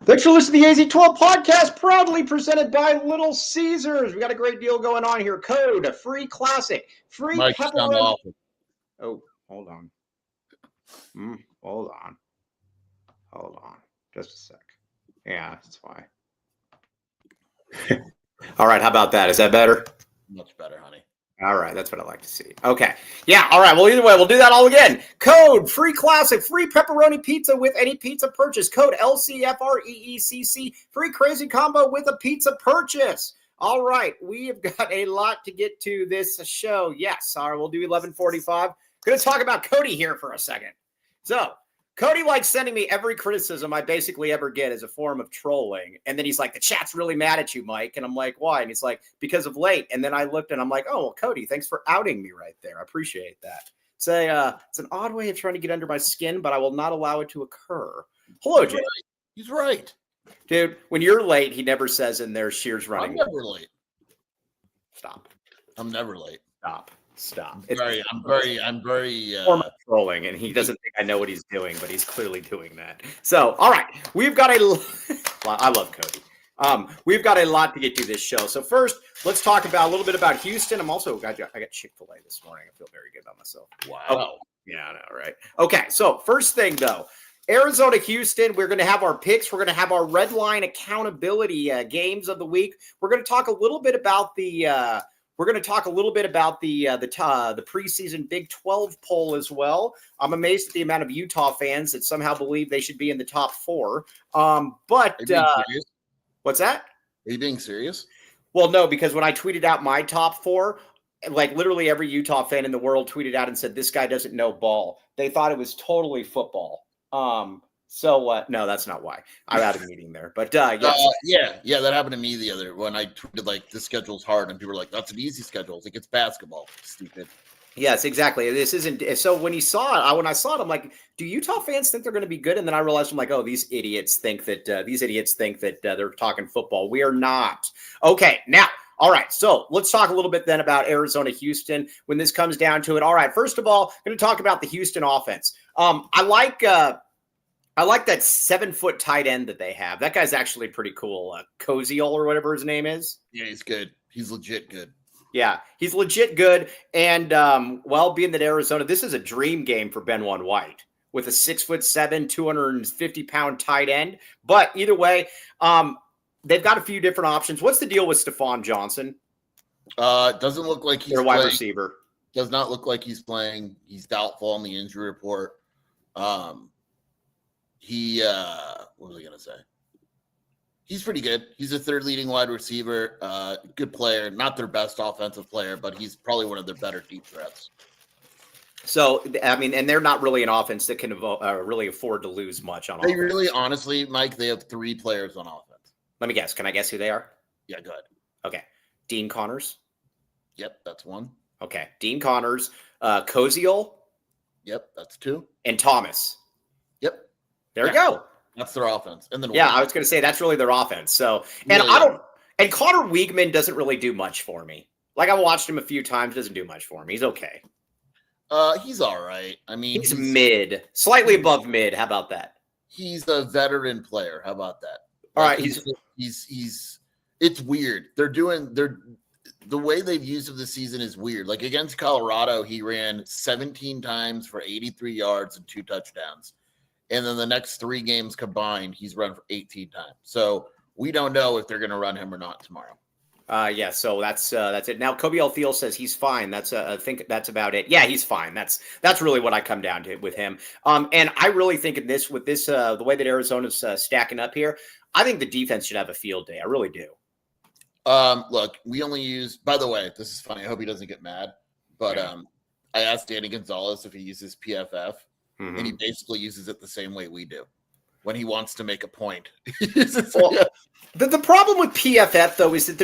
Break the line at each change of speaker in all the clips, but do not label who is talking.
Thanks for listening to the AZ12 podcast, proudly presented by Little Caesars. We got a great deal going on here. Code, free classic, free pepperoni. Oh, hold on. Hold on. Just a sec. Yeah, that's fine. All right, how about that? Is that better?
Much better, honey.
All right, that's what I like to see. Okay. Yeah, all right. Well, either way, we'll do that all again. Code, free classic, free pepperoni pizza with any pizza purchase. Code LCFREECC, free crazy combo with a pizza purchase. All right, we have got a lot to get to this show. Yes, all right, we'll do 11:45. Going to talk about Cody here for a second. So, Cody likes sending me every criticism I basically ever get as a form of trolling. And then he's like, the chat's really mad at you, Mike. And I'm like, why? And he's like, because of late. And then I looked and I'm like, oh, well, Cody, thanks for outing me right there. I appreciate that. It's an odd way of trying to get under my skin, but I will not allow it to occur. Hello, Jay.
He's right.
Dude, when you're late, he never says in there, Shear's running.
I'm never late.
Stop.
I'm never late.
Stop.
I'm very
form of trolling, and he doesn't think I know what he's doing, but he's clearly doing that. So, all right, we've got I love Cody. We've got a lot to get to this show. So first, let's talk about a little bit about Houston. I got Chick-fil-A this morning. I feel very good about myself.
Wow.
Oh, yeah, I know, right? Okay, so first thing though, Arizona, Houston, we're going to have our picks. We're going to have our red line accountability games of the week. We're going to talk a little bit about the preseason Big 12 poll as well. I'm amazed at the amount of Utah fans that somehow believe they should be in the top 4. What's that?
Are you being serious?
Well, no, because when I tweeted out my top 4, like literally every Utah fan in the world tweeted out and said, this guy doesn't know ball. They thought it was totally football. No, that's not why. I had a meeting there, but
yeah, that happened to me when I tweeted like the schedule's hard, and people were like, "That's an easy schedule. It's like it's basketball." Stupid.
Yes, exactly. This isn't. So when I saw it, I'm like, do Utah fans think they're going to be good? And then I realized I'm like, oh, these idiots think that they're talking football. We are not. Okay, now. All right, so let's talk a little bit then about Arizona, Houston when this comes down to it. All right, first of all, I'm going to talk about the Houston offense. I like that 7-foot tight end that they have. That guy's actually pretty cool. Koziol or whatever his name is.
Yeah, he's good. He's legit good.
Yeah, he's legit good. And being that Arizona, this is a dream game for Benwan White with a 6'7", 250-pound tight end. But either way, they've got a few different options. What's the deal with Stephon Johnson?
Doesn't look like he's
their wide receiver.
Does not look like he's playing. He's doubtful on the injury report. What was I going to say? He's pretty good. He's a third leading wide receiver. Good player. Not their best offensive player, but he's probably one of their better deep threats.
So, I mean, and they're not really an offense that can really afford to lose much on offense.
They really, honestly, Mike, they have 3 players on offense.
Let me guess. Can I guess who they are?
Yeah, go ahead.
Okay. Dean Connors.
Yep, that's 1.
Okay. Dean Connors. Koziol.
Yep, that's 2.
And Thomas.
Yep.
There we go.
That's their offense. And then
I was going to say that's really their offense. So, and and Connor Weigman doesn't really do much for me. Like I watched him a few times, doesn't do much for me. He's okay.
He's all right. I mean,
he's mid, slightly above mid. How about that?
He's a veteran player. How about that?
All right,
he's it's weird. The way they've used him this season is weird. Like against Colorado, he ran 17 times for 83 yards and 2 touchdowns. And then the next 3 games combined, he's run for 18 times. So we don't know if they're going to run him or not tomorrow.
So that's it. Now Kobe Alfiel says he's fine. I think that's about it. Yeah, he's fine. That's really what I come down to with him. And I really think the way that Arizona's stacking up here, I think the defense should have a field day. I really do.
Look, we only use. By the way, this is funny. I hope he doesn't get mad. But I asked Danny Gonzalez if he uses PFF, and he basically uses it the same way we do. When he wants to make a point.
The problem with PFF, though, is that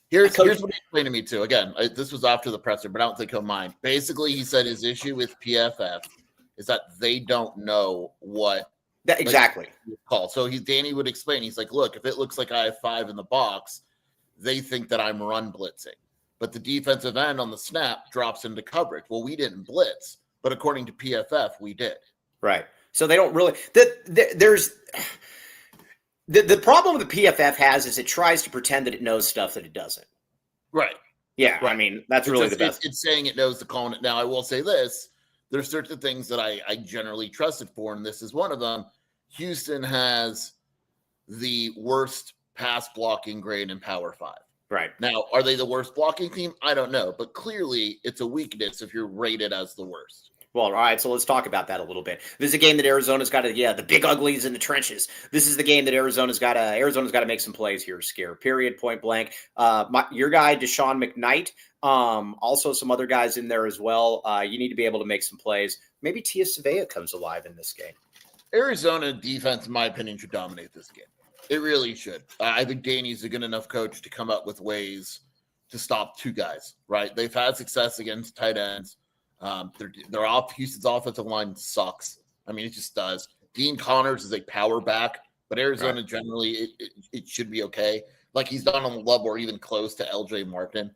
here's
what he explained to me, too. Again, this was after the presser, but I don't think he'll mind. Basically, he said his issue with PFF is that they don't know what
exactly
call. So Danny would explain. He's like, look, if it looks like I have 5 in the box, they think that I'm run blitzing. But the defensive end on the snap drops into coverage. Well, we didn't blitz, but according to PFF, we did.
Right. So they don't really The problem the PFF has is it tries to pretend that it knows stuff that it doesn't.
Right.
Yeah,
Right.
I mean, that's really the best.
It's saying it knows the calling it. Now, I will say this. There's certain things that I generally trust it for, and this is one of them. Houston has the worst pass blocking grade in Power 5.
Right.
Now, are they the worst blocking team? I don't know, but clearly it's a weakness if you're rated as the worst.
Well, all right, so let's talk about that a little bit. This is a game that Arizona's got to, the big uglies in the trenches. This is the game that Arizona's got to make some plays here, Scare, period, point blank. Your guy, Deshaun McKnight, also some other guys in there as well. You need to be able to make some plays. Maybe Tia Savea comes alive in this game.
Arizona defense, in my opinion, should dominate this game. It really should. I think Danny's a good enough coach to come up with ways to stop two guys, right? They've had success against tight ends. They're off. Houston's offensive line sucks. I mean, it just does. Dean Connors is a power back, but Arizona generally it should be okay. Like he's not on the level or even close to LJ Martin.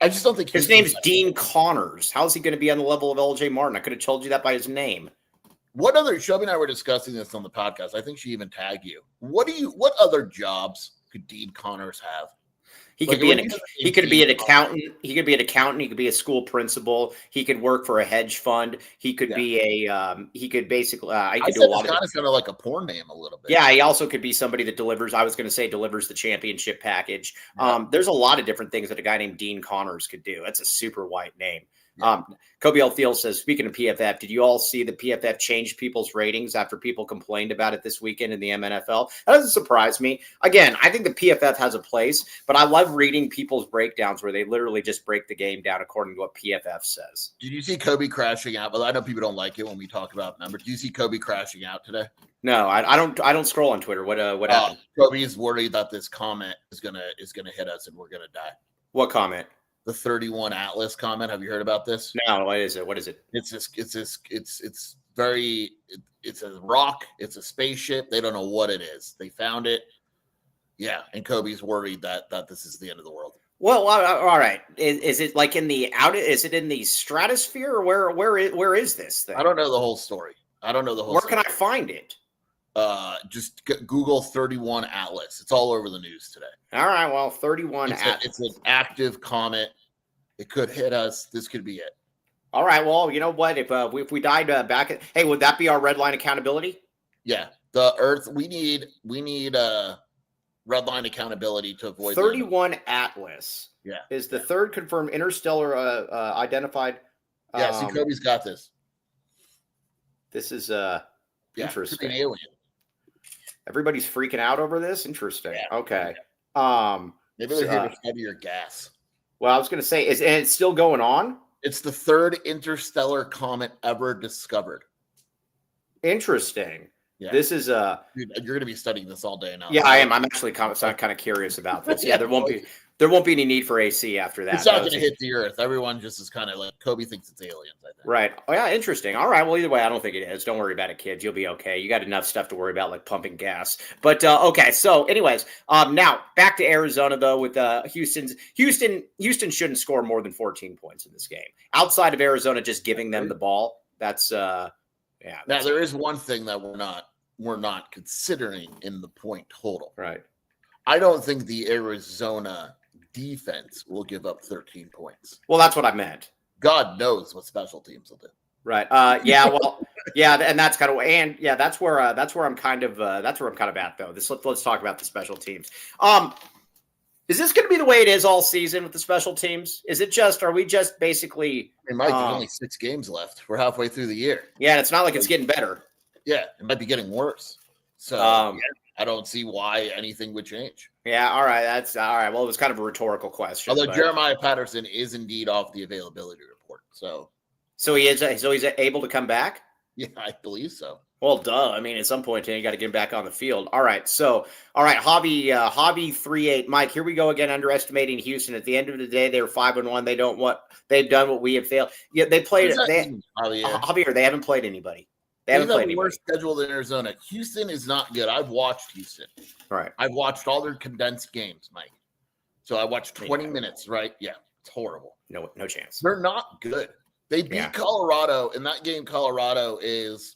I just don't think
his name's Dean Connors. How's he going to be on the level of LJ Martin? I could have told you that by his name.
What other? Shelby and I were discussing this on the podcast. I think she even tagged you. What other jobs could Dean Connors have?
He could be an accountant. He could be an accountant. He could be a school principal. He could work for a hedge fund. He could be a. He could basically. I could do a lot of.
Kind of like a porn name a little bit.
Yeah, he also could be somebody that delivers. I was going to say delivers the championship package. Yeah. There's a lot of different things that a guy named Dean Connors could do. That's a super white name. Yeah. Kobe L. Thiel says, speaking of PFF, did you all see the PFF change people's ratings after people complained about it this weekend in the MNFL? That doesn't surprise me. Again, I think the PFF has a place, but I love reading people's breakdowns where they literally just break the game down according to what PFF says.
Did you see Kobe crashing out? Well, I know people don't like it when we talk about numbers. Do you see Kobe crashing out today?
No, I don't scroll on Twitter. What happened?
Kobe is worried that this comment is gonna hit us and we're gonna die.
What comment?
The 31 Atlas comment. Have you heard about this?
No, what is it? What is it?
It's a rock. It's a spaceship. They don't know what it is. They found it. Yeah. And Kobe's worried that this is the end of the world.
Well, all right. Is it like is it in the stratosphere or where is this thing?
I don't know the whole story.
Where can I find it?
Just Google 31 Atlas. It's all over the news today.
All right, well, 31 Atlas.
It's an active comet. It could hit us. This could be it.
All right, well, you know what? If we died back, hey, would that be our red line accountability?
Yeah, the Earth. We need red line accountability to avoid
31 Atlas.
Yeah,
is the third confirmed interstellar identified?
Yeah, see, Kobe's got this.
This is
interesting. An alien.
Everybody's freaking out over this. Interesting. Yeah. Okay.
Maybe they're here to study your gas.
Well, I was going to say, and it's still going on?
It's the third interstellar comet ever discovered.
Interesting.
Yeah.
This is
Dude, you're going to be studying this all day now.
Yeah, I am. I'm actually kind of curious about this. Yeah, there won't be any need for AC after that.
It's not going to hit the Earth. Everyone just is kind of like Kobe thinks it's aliens, I think.
Right. Oh yeah, interesting. All right. Well, either way, I don't think it is. Don't worry about it, kids. You'll be okay. You got enough stuff to worry about, like pumping gas. But okay. So, anyways, now back to Arizona though. With Houston shouldn't score more than 14 points in this game. Outside of Arizona just giving them the ball, that's Now
there is one thing that we're not considering in the point total.
Right.
I don't think the Arizona defense will give up 13 points.
Well, that's what I meant.
God knows what special teams will do.
Right. Yeah. Well. Yeah. And that's kind of that's where I'm kind of at though. Let's talk about the special teams. Is this going to be the way it is all season with the special teams? Are we just basically?
Mike, there's only 6 games left. We're halfway through the year.
Yeah, it's not like it's getting better.
Yeah, it might be getting worse. So I don't see why anything would change.
Yeah, all right. That's all right. Well, it was kind of a rhetorical question.
Although Jeremiah Patterson is indeed off the availability report. So
he's able to come back?
Yeah, I believe so.
Well, duh. I mean, at some point, you got to get him back on the field. All right. So, all right. Hobby 3-8. Mike, here we go again, underestimating Houston. At the end of the day, they were 5-1. They've done what we have failed. Yeah, they played. Javier, they haven't played anybody. They haven't played anybody.
Worse schedule than Arizona. Houston is not good. I've watched Houston.
Right.
I've watched all their condensed games, Mike. So I watched 20 minutes, right? Yeah. It's horrible.
No chance.
They're not good. They beat Colorado. In that game, Colorado is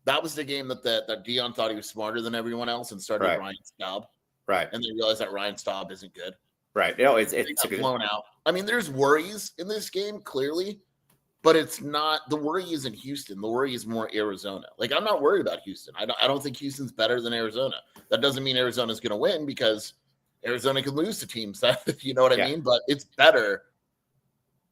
That was the game that Dion thought he was smarter than everyone else and started Ryan Staub.
Right.
And they realized that Ryan Staub isn't good.
Right. You know, it's
blown out. I mean, there's worries in this game, clearly, but it's not the worry isn't Houston. The worry is more Arizona. Like, I'm not worried about Houston. I don't think Houston's better than Arizona. That doesn't mean Arizona's going to win because Arizona can lose to teams that, you know what I mean? But it's better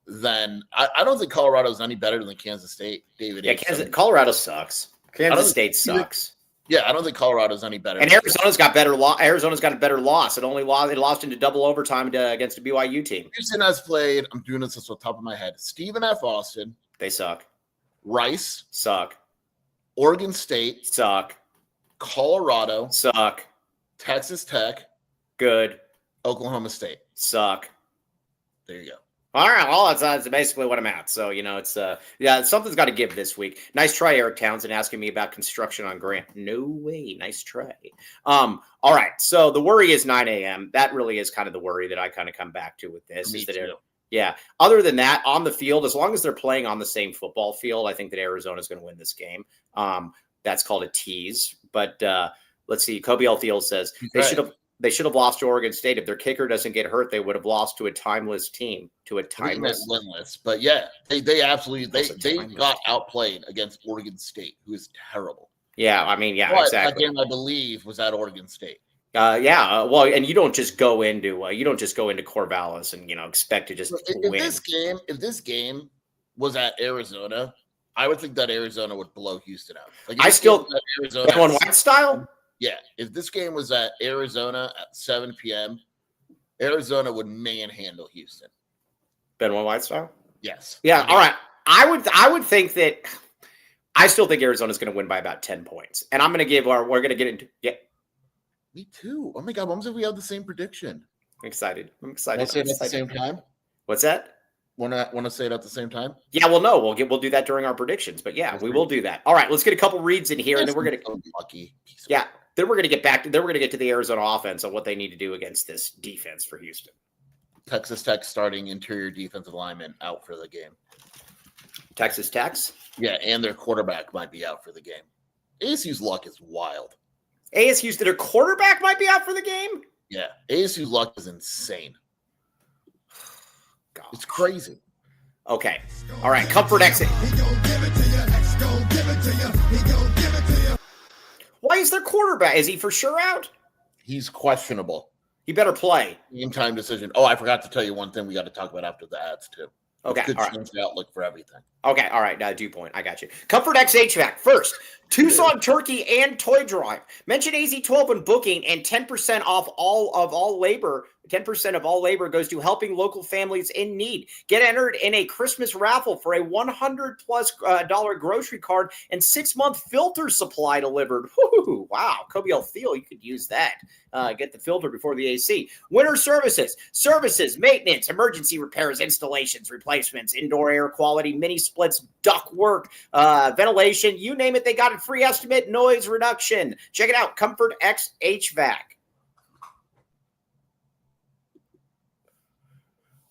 than I don't think Colorado's any better than Kansas State, David.
Yeah, Colorado sucks. Kansas State sucks.
Yeah, I don't think Colorado's any better.
And Arizona's got better. Arizona's got a better loss. It lost into double overtime against a BYU team.
Houston has played. I'm doing this off the top of my head. Stephen F. Austin.
They suck.
Rice
suck.
Oregon State
suck.
Colorado
suck.
Texas Tech
good.
Oklahoma State
suck.
There you go.
All right, well, that's basically what I'm at. So, you know, it's something's got to give this week. Nice try, Eric Townsend, asking me about construction on Grant. No way, nice try. All right, so the worry is 9 a.m. That really is kind of the worry that I kind of come back to with this.
Me too.
Yeah. Other than that, on the field, as long as they're playing on the same football field, I think that Arizona is going to win this game. That's called a tease. But let's see. Kobe L. Field says they should have lost to Oregon State. If their kicker doesn't get hurt, they would have lost to a timeless team.
Winless. But yeah, they absolutely they got outplayed against Oregon State, who is terrible.
Yeah, I mean,
but
exactly.
That game, I believe, was at Oregon State.
Well, and you don't just go into Corvallis and expect to just win.
If this game was at Arizona, I would think that Arizona would blow Houston out. Like
Arizona one white style.
Yeah, if this game was at Arizona at 7 p.m., Arizona would manhandle Houston.
Ben White style.
Yes.
Yeah. All right. I would think that. I still think Arizona's going to win by about 10 points, and we're going to get into. Yeah.
Me too. Oh my God! When did we have the same prediction?
I'm excited.
Want to say it at the same time?
What's that?
Want to say it at the same time?
Yeah. Well, no. We'll do that during our predictions, but yeah, we will do that. All right. Let's get a couple reads in here, and then we're going to.
Lucky.
Yeah. Then we're going to get back to. Then we're going to get to the Arizona offense and what they need to do against this defense for Houston.
Texas Tech starting interior defensive lineman out for the game.
Texas Tech?
Yeah, and their quarterback might be out for the game. ASU's luck is wild.
Their quarterback might be out for the game?
Yeah, ASU's luck is insane.
Gosh.
It's crazy.
Okay. All right, Comfort exit. Why is their quarterback? Is he for sure out?
He's questionable.
He better play.
Game time decision. Oh, I forgot to tell you one thing we got to talk about after the ads, too.
Okay.
Could change the outlook for everything.
Okay. All right. Dew point. I got you. Comfort X HVAC. First, Tucson Turkey and Toy Drive. Mention AZ12 when booking and 10% off all labor. 10% of all labor goes to helping local families in need. Get entered in a Christmas raffle for a $100+ grocery card and 6-month filter supply delivered. Woo, wow. Kobe L. Thiel, you could use that. Get the filter before the AC. Winter services, maintenance, emergency repairs, installations, replacements, indoor air quality, mini splits, duct work, ventilation, you name it. They got it. Free estimate, noise reduction. Check it out. Comfort X HVAC.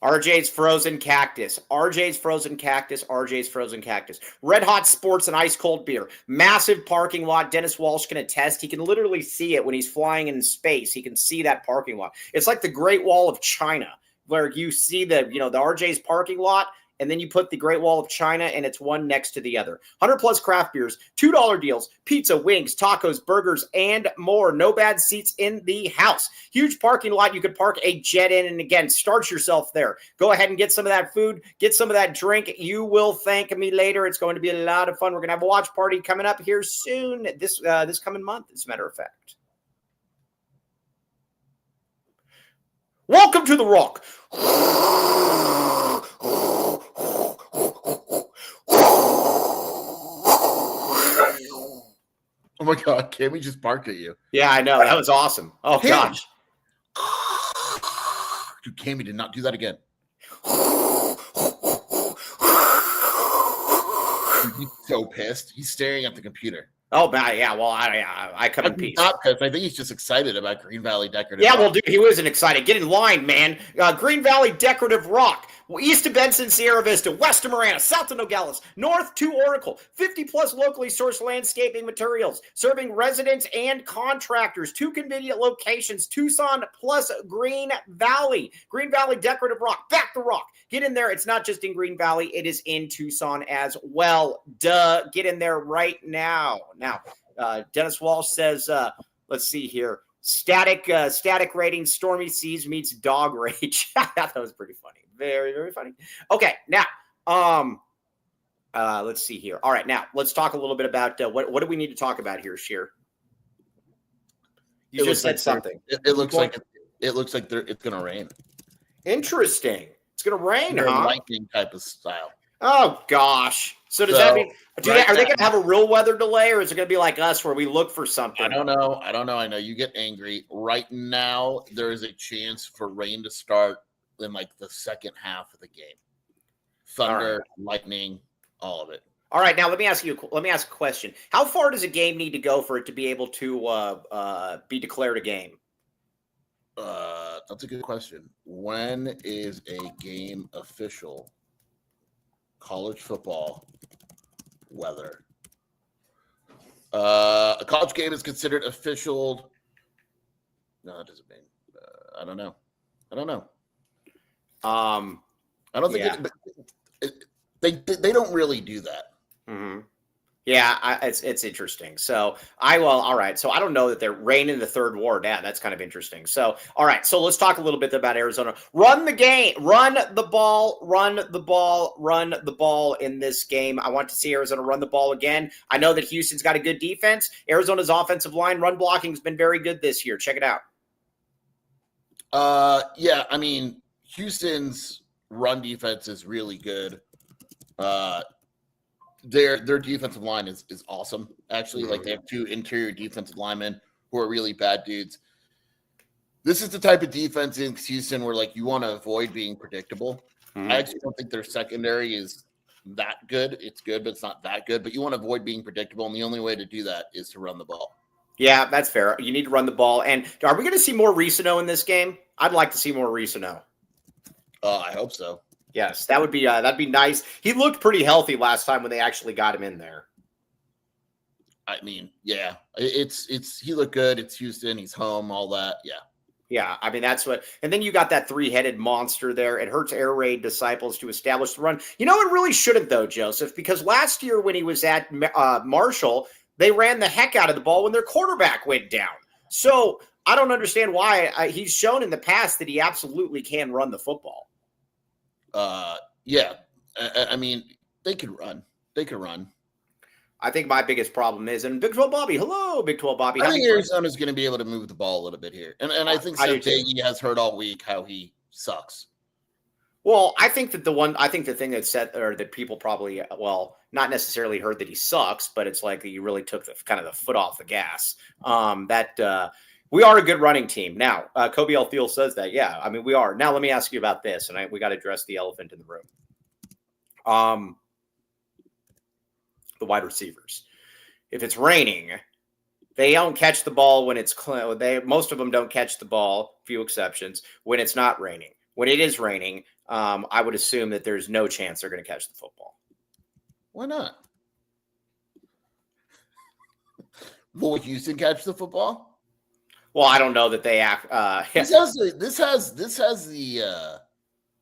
RJ's Frozen Cactus. RJ's Frozen Cactus. RJ's Frozen Cactus. Red Hot Sports and Ice Cold Beer. Massive parking lot. Dennis Walsh can attest. He can literally see it when he's flying in space. He can see that parking lot. It's like the Great Wall of China, where you see the RJ's parking lot, and then you put the Great Wall of China, and it's one next to the other. 100+ craft beers, $2 deals, pizza, wings, tacos, burgers, and more. No bad seats in the house. Huge parking lot. You could park a jet in, and again, start yourself there. Go ahead and get some of that food, get some of that drink. You will thank me later. It's going to be a lot of fun. We're going to have a watch party coming up here soon, this coming month, as a matter of fact. Welcome to the Rock.
Oh my God, Cammy just barked at you.
Yeah, I know. That was awesome. Oh,
Cammy.
Gosh.
Dude, Cammy did not do that again. He's so pissed. He's staring at the computer.
Oh, yeah. Well, I come in peace.
Not pissed. I think he's just excited about Green Valley Decorative
Rock.
Yeah,
well, dude, he wasn't excited. Get in line, man. Green Valley Decorative Rock. East of Benson, Sierra Vista, west of Marana, south of Nogales, north to Oracle. 50-plus locally sourced landscaping materials, serving residents and contractors. 2 convenient locations, Tucson plus Green Valley. Green Valley Decorative Rock, back the rock. Get in there. It's not just in Green Valley. It is in Tucson as well. Duh. Get in there right now. Now, Dennis Walsh says, let's see here. Static rating, Stormy Seas meets Dog Rage. That was pretty funny. Very, very funny. Okay, now, let's see here. All right, now let's talk a little bit about what do we need to talk about here, Sheer? You just said something.
It looks like it's going to rain.
Interesting. It's going to rain, huh?
Lightning type of style.
Oh gosh. So does that mean are they going to have a real weather delay, or is it going to be like us where we look for something?
I don't know. I know you get angry. Right now, there is a chance for rain to start in like the second half of the game. Thunder, lightning, all of it.
All right, now let me ask a question. How far does a game need to go for it to be able to be declared a game?
That's a good question. When is a game official? College football weather. A college game is considered official. No, it doesn't mean. I don't know. I don't think they don't really do that.
Mm-hmm. Yeah, it's interesting. So all right. So I don't know that they're reigning the third ward. Yeah, that's kind of interesting. So all right. So let's talk a little bit about Arizona. Run the game. Run the ball in this game. I want to see Arizona run the ball again. I know that Houston's got a good defense. Arizona's offensive line run blocking has been very good this year. Check it out.
Yeah, I mean, Houston's run defense is really good. Their defensive line is awesome. Actually, like they have 2 interior defensive linemen who are really bad dudes. This is the type of defense in Houston where like you want to avoid being predictable. I actually don't think their secondary is that good. It's good, but it's not that good. But you want to avoid being predictable, and the only way to do that is to run the ball.
Yeah, that's fair. You need to run the ball. And are we going to see more Risano in this game? I'd like to see more Risano.
I hope so.
Yes, that'd be nice. He looked pretty healthy last time when they actually got him in there.
I mean, yeah, he looked good. It's Houston. He's home. All that. Yeah.
Yeah, I mean, that's what – and then you got that 3-headed monster there. It hurts air raid disciples to establish the run. You know, it really shouldn't, though, Joseph, because last year when he was at Marshall, they ran the heck out of the ball when their quarterback went down. So I don't understand why. He's shown in the past that he absolutely can run the football.
Yeah. I mean, they could run.
I think my biggest problem is, and Big 12 Bobby, hello, Big 12 Bobby.
I think Arizona's going to be able to move the ball a little bit here. And I think Santegi has heard all week how he sucks.
Well, I think that the thing that said, or that people probably, well, not necessarily heard that he sucks, but it's like you really took the foot off the gas. We are a good running team. Now, Kobe L. Thiel says that. Yeah, I mean, we are. Now, let me ask you about this, and we got to address the elephant in the room. The wide receivers. If it's raining, they don't catch the ball when it's most of them don't catch the ball, few exceptions, when it's not raining. When it is raining, I would assume that there's no chance they're going to catch the football.
Why not? Will Houston catch the football?
Well, I don't know that they act.
This has the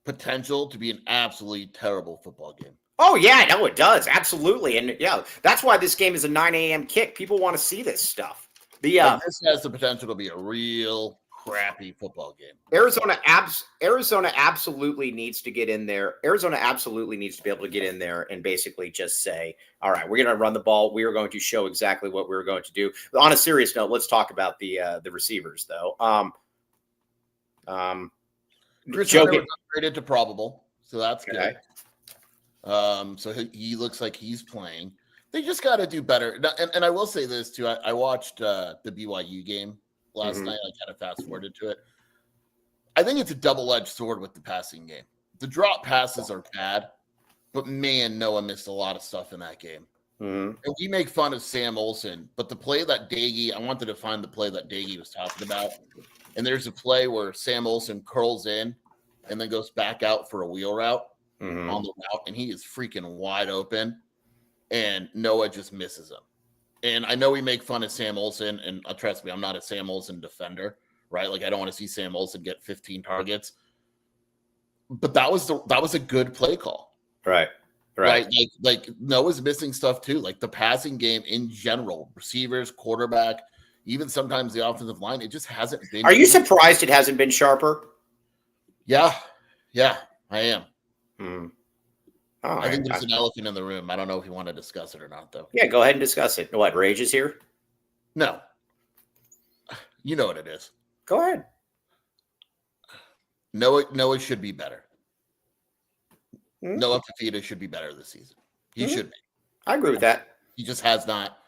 potential to be an absolutely terrible football game.
Oh, yeah, no, it does. Absolutely. And yeah, that's why this game is a 9 a.m. kick. People want to see this stuff. This
has the potential to be a real crappy football game.
Arizona absolutely needs to get in there. Arizona absolutely needs to be able to get in there and basically just say, all right, we're going to run the ball. We are going to show exactly what we're going to do. On a serious note, let's talk about the receivers, though.
Chris Hunter was upgraded to probable, so that's good. So he looks like he's playing. They just got to do better. And I will say this too. I watched the BYU game last night. I kind of fast forwarded to it. I think it's a double-edged sword with the passing game. The drop passes are bad, but man, Noah missed a lot of stuff in that game. And we make fun of Sam Olsen, but the play that Daggy, I wanted to find the play that Daggy was talking about. And there's a play where Sam Olsen curls in and then goes back out for a wheel route
Mhm.
on the route, and he is freaking wide open, and Noah just misses him. And I know we make fun of Sam Olsen, and trust me, I'm not a Sam Olsen defender, right? Like I don't want to see Sam Olsen get 15 targets, but that was a good play call,
Right.
Like Noah's missing stuff too, like the passing game in general, receivers, quarterback, even sometimes the offensive line. It just hasn't been.
Are you surprised it hasn't been sharper?
Yeah, I am.
I
think there's an elephant in the room. I don't know if you want to discuss it or not, though.
Yeah, go ahead and discuss it. What, Rage is here?
No. You know what it is.
Go ahead.
Noah should be better. Noah Fafita should be better this season. He should be.
I agree with that.
He just has not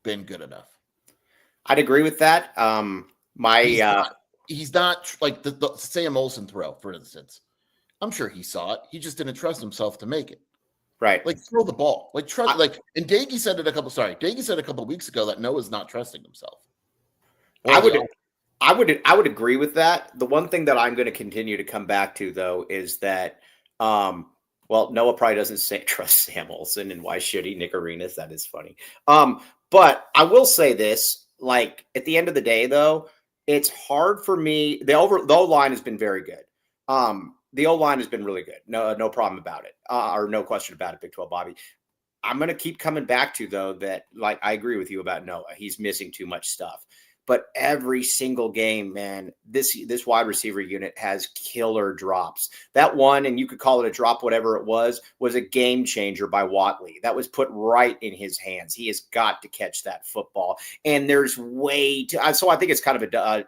been good enough.
I'd agree with that.
He's not like the Sam Olsen throw, for instance. I'm sure he saw it. He just didn't trust himself to make it.
Right.
Like throw the ball. Like trust. And Daggy said it a couple weeks ago that Noah's not trusting himself.
I would agree with that. The one thing that I'm going to continue to come back to though is that Noah probably doesn't trust Sam Olsen, and why should he? Nick Arenas, that is funny. But I will say this, like at the end of the day though, it's hard for me. The O-line has been very good. The O-line has been really good. No problem about it. Or no question about it, Big 12 Bobby. I'm going to keep coming back to, though, that like I agree with you about Noah. He's missing too much stuff. But every single game, man, this wide receiver unit has killer drops. That one, and you could call it a drop, whatever it was a game changer by Watley. That was put right in his hands. He has got to catch that football. And there's so I think it's kind of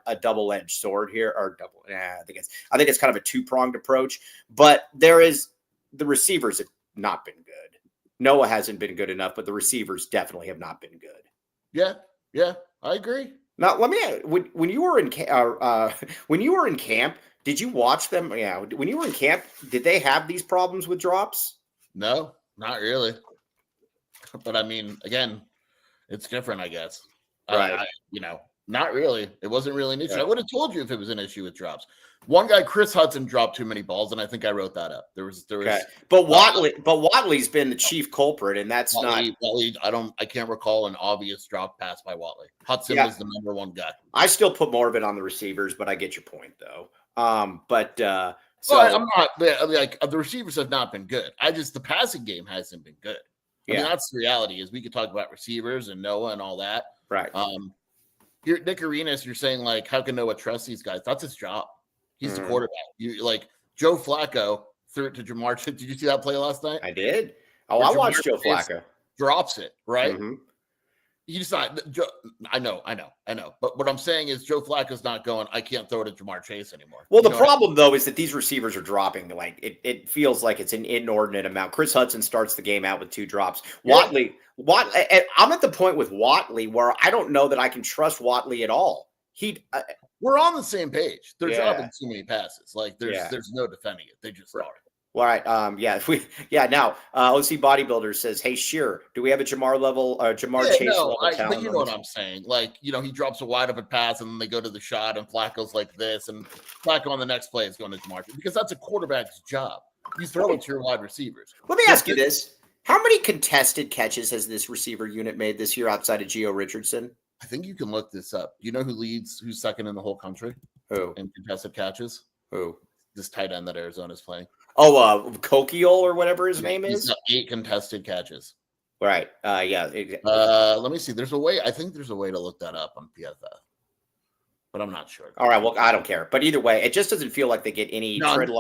a double-edged sword here, or double. I think it's kind of a two-pronged approach. But the receivers have not been good. Noah hasn't been good enough, but the receivers definitely have not been good.
Yeah, I agree.
Now, let me. When you were in camp, did you watch them? Yeah. When you were in camp, did they have these problems with drops?
No, not really. But I mean, again, it's different, I guess.
Right.
Not really. It wasn't really an issue. I would have told you if it was an issue with drops. One guy, Chris Hudson, dropped too many balls, and I think I wrote that up. There was.
But Watley's been the chief culprit, and that's
Watley, I can't recall an obvious drop pass by Watley. Hudson was the number one guy.
I still put more of it on the receivers, but I get your point, though. I'm not
like the receivers have not been good. The passing game hasn't been good. I mean, that's the reality. Is we could talk about receivers and Noah and all that,
right?
Here, Nick Arenas, you're saying like, how can Noah trust these guys? That's his job. He's the quarterback. You like Joe Flacco threw it to Jamar Chase. Did you see that play last night?
I did. Oh, I watched Joe Flacco.
Drops it, right? He's not. I know. But what I'm saying is Joe Flacco's not going, I can't throw it to Jamar Chase anymore.
Well, the problem, though, is that these receivers are dropping. Like it feels like it's an inordinate amount. Chris Hudson starts the game out with 2 drops. Watley, I'm at the point with Watley where I don't know that I can trust Watley at all.
We're on the same page. They're dropping too many passes. Like there's no defending it. They just are.
All right. Now, OC Bodybuilder says, "Hey, Shearer, do we have a Jamar Chase level talent?"
But you know what I'm saying? Like, he drops a wide open pass, and then they go to the shot, and Flacco's like this, and Flacco on the next play is going to Jamar Chase because that's a quarterback's job. You throw it to your wide receivers.
Let me ask you this: how many contested catches has this receiver unit made this year outside of Gio Richardson?
I think you can look this up. Do you know who's second in the whole country?
Who?
In contested catches?
Who?
This tight end that Arizona's playing.
Oh, Kokiel or whatever his name is?
He's got 8 contested catches.
Right.
Let me see. There's a way. I think there's a way to look that up on PFF. But I'm not sure.
All right. Well, I don't care. But either way, it just doesn't feel like they get any tread.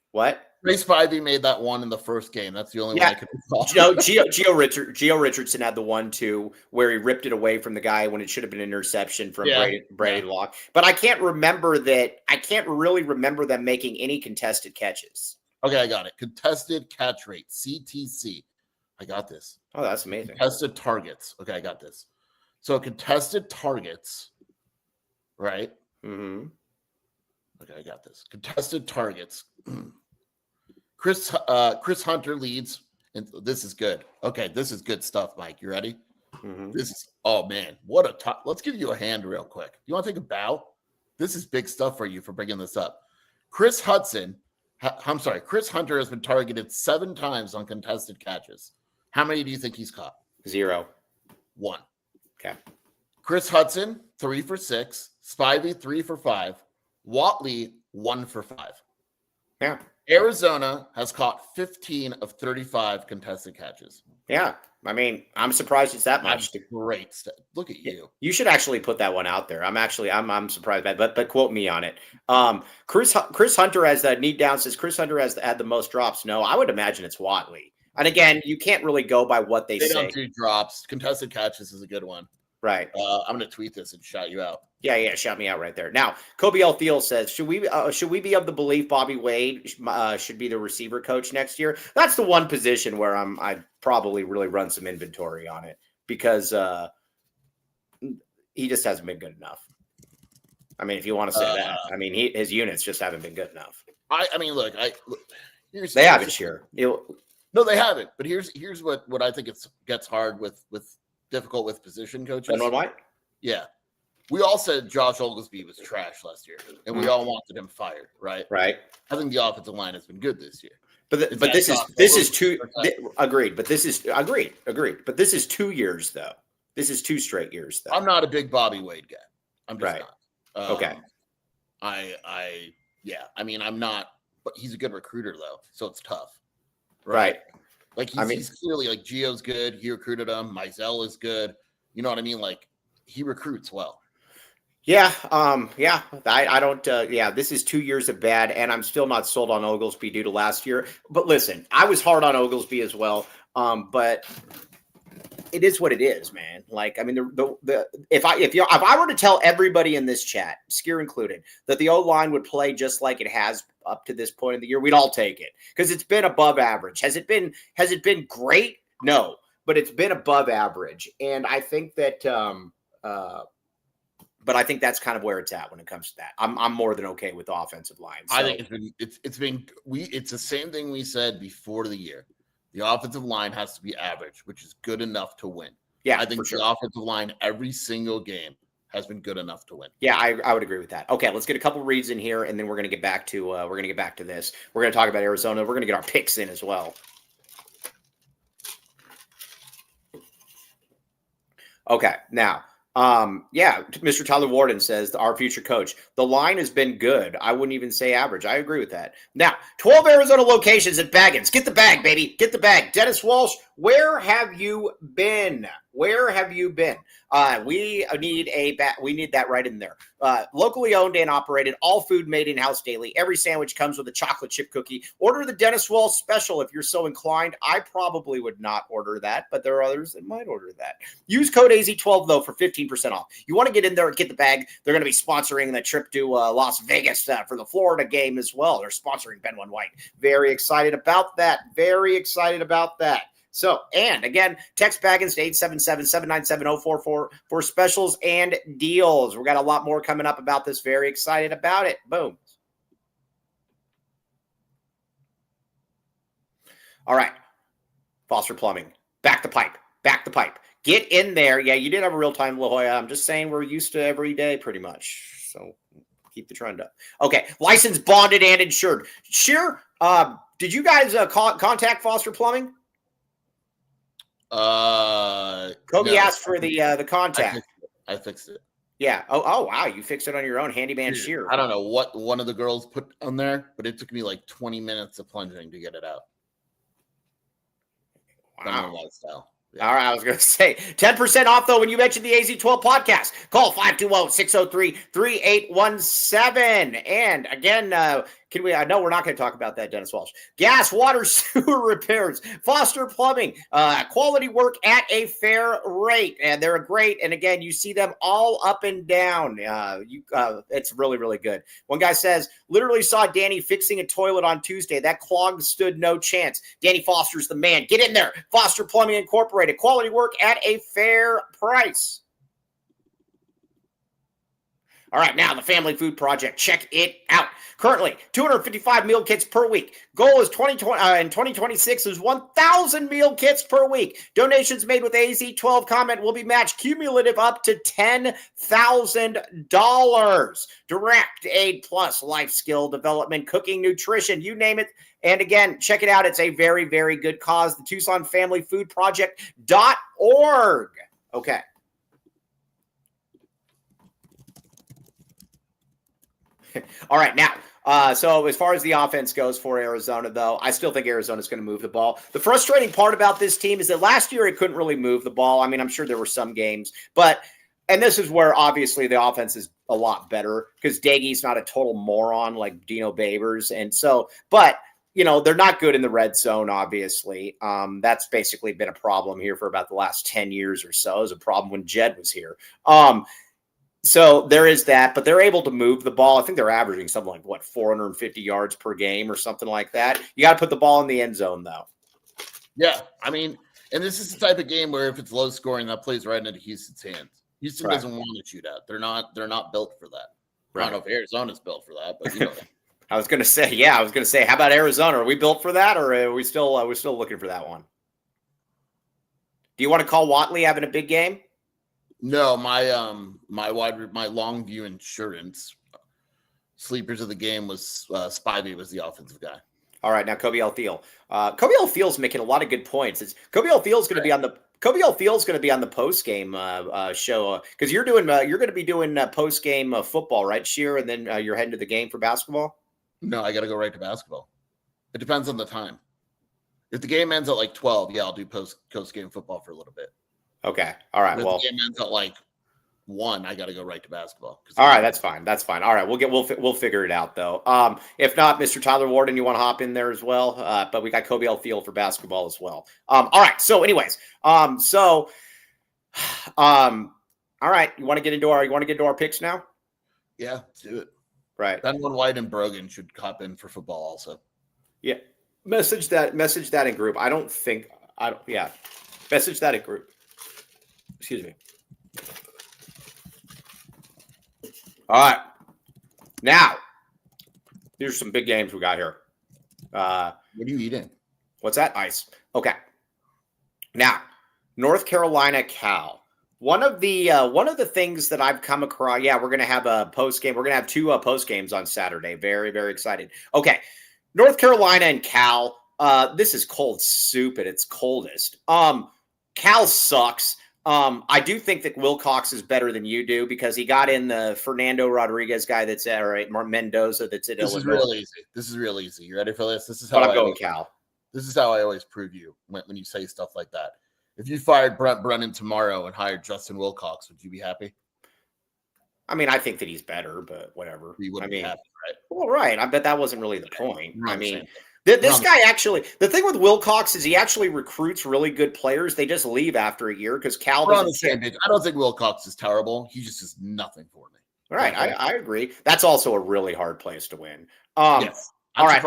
What?
Race 5, he made that one in the first game. That's the only one I could recall.
Gio Richardson had the 1-2 where he ripped it away from the guy when it should have been an interception from Brady Locke. But I can't remember that. I can't really remember them making any contested catches.
Okay, I got it. Contested catch rate, CTC. I got this.
Oh, that's amazing.
Contested targets. Okay, I got this. So contested targets, right?
Mm-hmm.
Okay, I got this. Contested targets. Chris Hunter leads, and this is good. Okay, this is good stuff, Mike. You ready?
Mm-hmm.
What a top. Let's give you a hand real quick. You want to take a bow? This is big stuff for you for bringing this up. Chris Hudson I'm sorry, Chris Hunter has been targeted 7 times on contested catches. How many do you think he's caught?
0.
1.
Okay.
Chris Hudson, 3 for 6. Spivey, 3 for 5. Watley, 1 for 5.
Yeah.
Arizona has caught 15 of 35 contested catches.
Yeah. I mean, I'm surprised it's that much.
Great. Look at you.
You should actually put that one out there. I'm surprised by that, but quote me on it. Chris Hunter has that need down, says Chris Hunter has had the most drops. No, I would imagine it's Watley. And again, you can't really go by what they say.
Don't do drops. Contested catches is a good one.
Right.
I'm going to tweet this and shout you out.
Yeah, shout me out right there. Now, Kobe L. Thiel says, should we be of the belief Bobby Wade should be the receiver coach next year? That's the one position where I'd probably really run some inventory on it because he just hasn't been good enough. I mean, if you want to say that, I mean, his units just haven't been good enough.
I mean, look,
they haven't sure.
No, they haven't. But here's what I think gets hard with difficult with position coaches.
Ben White?
Yeah. We all said Josh Oglesby was trash last year, and we all wanted him fired, right?
Right.
I think the offensive line has been good this year.
But this is two agreed. But this is agreed. But this is 2 years though. This is 2 straight years though.
I'm not a big Bobby Wade guy. I'm just not.
Okay.
I mean, I'm not, but he's a good recruiter though, so it's tough.
Right.
Like he's clearly like Gio's good. He recruited him. Mizell is good. You know what I mean? Like he recruits well.
Yeah. I don't. This is 2 years of bad, and I'm still not sold on Oglesby due to last year. But listen, I was hard on Oglesby as well. But it is what it is, man. Like, I mean, if I were to tell everybody in this chat, Skier included, that the O-line would play just like it has up to this point in the year, we'd all take it because it's been above average. Has it been great? No, but it's been above average, and I think that. But I think that's kind of where it's at when it comes to that. I'm more than okay with the offensive line. So.
I think it's the same thing we said before the year. The offensive line has to be average, which is good enough to win.
Yeah,
I think the offensive line every single game has been good enough to win.
Yeah, I would agree with that. Okay, let's get a couple reads in here, and then we're going to get back to this. We're going to talk about Arizona. We're going to get our picks in as well. Okay, now. Mr. Tyler Warden says our future coach. The line has been good. I wouldn't even say average. I agree with that. Now, 12 Arizona locations at Baggins. Get the bag, baby. Get the bag. Dennis Walsh, where have you been? Where have you been? We need that right in there. Locally owned and operated, all food made in-house daily. Every sandwich comes with a chocolate chip cookie. Order the Dennis Walsh special if you're so inclined. I probably would not order that, but there are others that might order that. Use code AZ12 though for 15% off. You want to get in there and get the bag. They're going to be sponsoring the trip to Las Vegas for the Florida game as well. They're sponsoring Ben White. Very excited about that. So, and again, text Baggins to 877-797-0444 for specials and deals. We've got a lot more coming up about this. Very excited about it. Boom. All right. Foster Plumbing. Back the pipe. Get in there. Yeah, you did have a real-time La Jolla. I'm just saying we're used to every day pretty much. So keep the trend up. Okay. Licensed, bonded, and insured. Sure. Did you guys contact Foster Plumbing? Kobe asked for the contact.
I fixed it.
Yeah. Oh wow, you fixed it on your own, handyman shear.
I don't know what one of the girls put on there, but it took me like 20 minutes of plunging to get it out.
Wow.
Lifestyle.
Yeah. All right, I was going to say 10% off though when you mention the AZ12 podcast. Call 520-603-3817. And again, I know we're not going to talk about that, Dennis Walsh. Gas, water, sewer repairs, Foster Plumbing, quality work at a fair rate. And they're great. And again, you see them all up and down. It's really, really good. One guy says, literally saw Danny fixing a toilet on Tuesday. That clog stood no chance. Danny Foster's the man. Get in there. Foster Plumbing Incorporated. Quality work at a fair price. All right, now the Family Food Project. Check it out. Currently, 255 meal kits per week. Goal is 2020 in 2026 is 1,000 meal kits per week. Donations made with AZ12 comment will be matched cumulative up to $10,000. Direct aid plus life skill development, cooking, nutrition, you name it. And again, check it out. It's a very, very good cause. The Tucson Family Food Project.org. Okay. All right, now, so as far as the offense goes for Arizona, though, I still think Arizona's going to move the ball. The frustrating part about this team is that last year it couldn't really move the ball. I mean, I'm sure there were some games, and this is where obviously the offense is a lot better because Daigie's not a total moron like Dino Babers. And so, but, they're not good in the red zone, obviously. That's basically been a problem here for about the last 10 years or so. It was a problem when Jed was here. So there is that, but they're able to move the ball. I think they're averaging something like 450 yards per game or something like that. You got to put the ball in the end zone, though.
Yeah, I mean, and this is the type of game where if it's low scoring, that plays right into Houston's hands. Houston doesn't want to shoot out. They're not built for that. Right. I don't know if Arizona's built for that, but
I was going to say, how about Arizona? Are we built for that, or are we still looking for that one? Do you want to call Watley having a big game?
No, my long view insurance sleepers of the game was Spivey was the offensive guy.
All right, now Kobe L. Thiel. Kobe L. Thiel's making a lot of good points. Kobe L. Thiel's going to be on the post game show because you're going to be doing post game football, right, Sheer, and then you're heading to the game for basketball.
No, I got to go right to basketball. It depends on the time. If the game ends at 12, yeah, I'll do post game football for a little bit.
Okay. All right.
Well, the game ends at 1. I got to go right to basketball.
All right. That's fine. All right. We'll figure it out though. If not, Mr. Tyler Warden, you want to hop in there as well? But we got Kobe L. Thiel for basketball as well. All right. So anyways, all right. You want to get into our picks now?
Yeah, let's do it.
Right.
Benwin White and Brogan should hop in for football also.
Yeah. Message that in group. Message that in group. Excuse me. All right. Now, here's some big games we got here.
What are you eating?
What's that? Ice. Okay. Now, North Carolina Cal. One of the things that I've come across. Yeah, we're gonna have a post game. We're gonna have 2 post games on Saturday. Very, very excited. Okay, North Carolina and Cal. This is cold soup at its coldest. Cal sucks. I do think that Wilcox is better than you do because he got in the Fernando Rodriguez guy that's at Mendoza that's at Illinois.
This is real easy. You ready for this? This is
how I'm going Cal.
This is how I always prove you when you say stuff like that. If you fired Brent Brennan tomorrow and hired Justin Wilcox, would you be happy?
I mean, I think that he's better, but whatever.
You wouldn't be happy, right?
Well, right. I bet that wasn't really the point. I mean, this guy actually, the thing with Wilcox is he actually recruits really good players. They just leave after a year because Cal doesn't.
I don't think Wilcox is terrible. He just is nothing for me.
Right. I agree. That's also a really hard place to win.
Yes.
All right.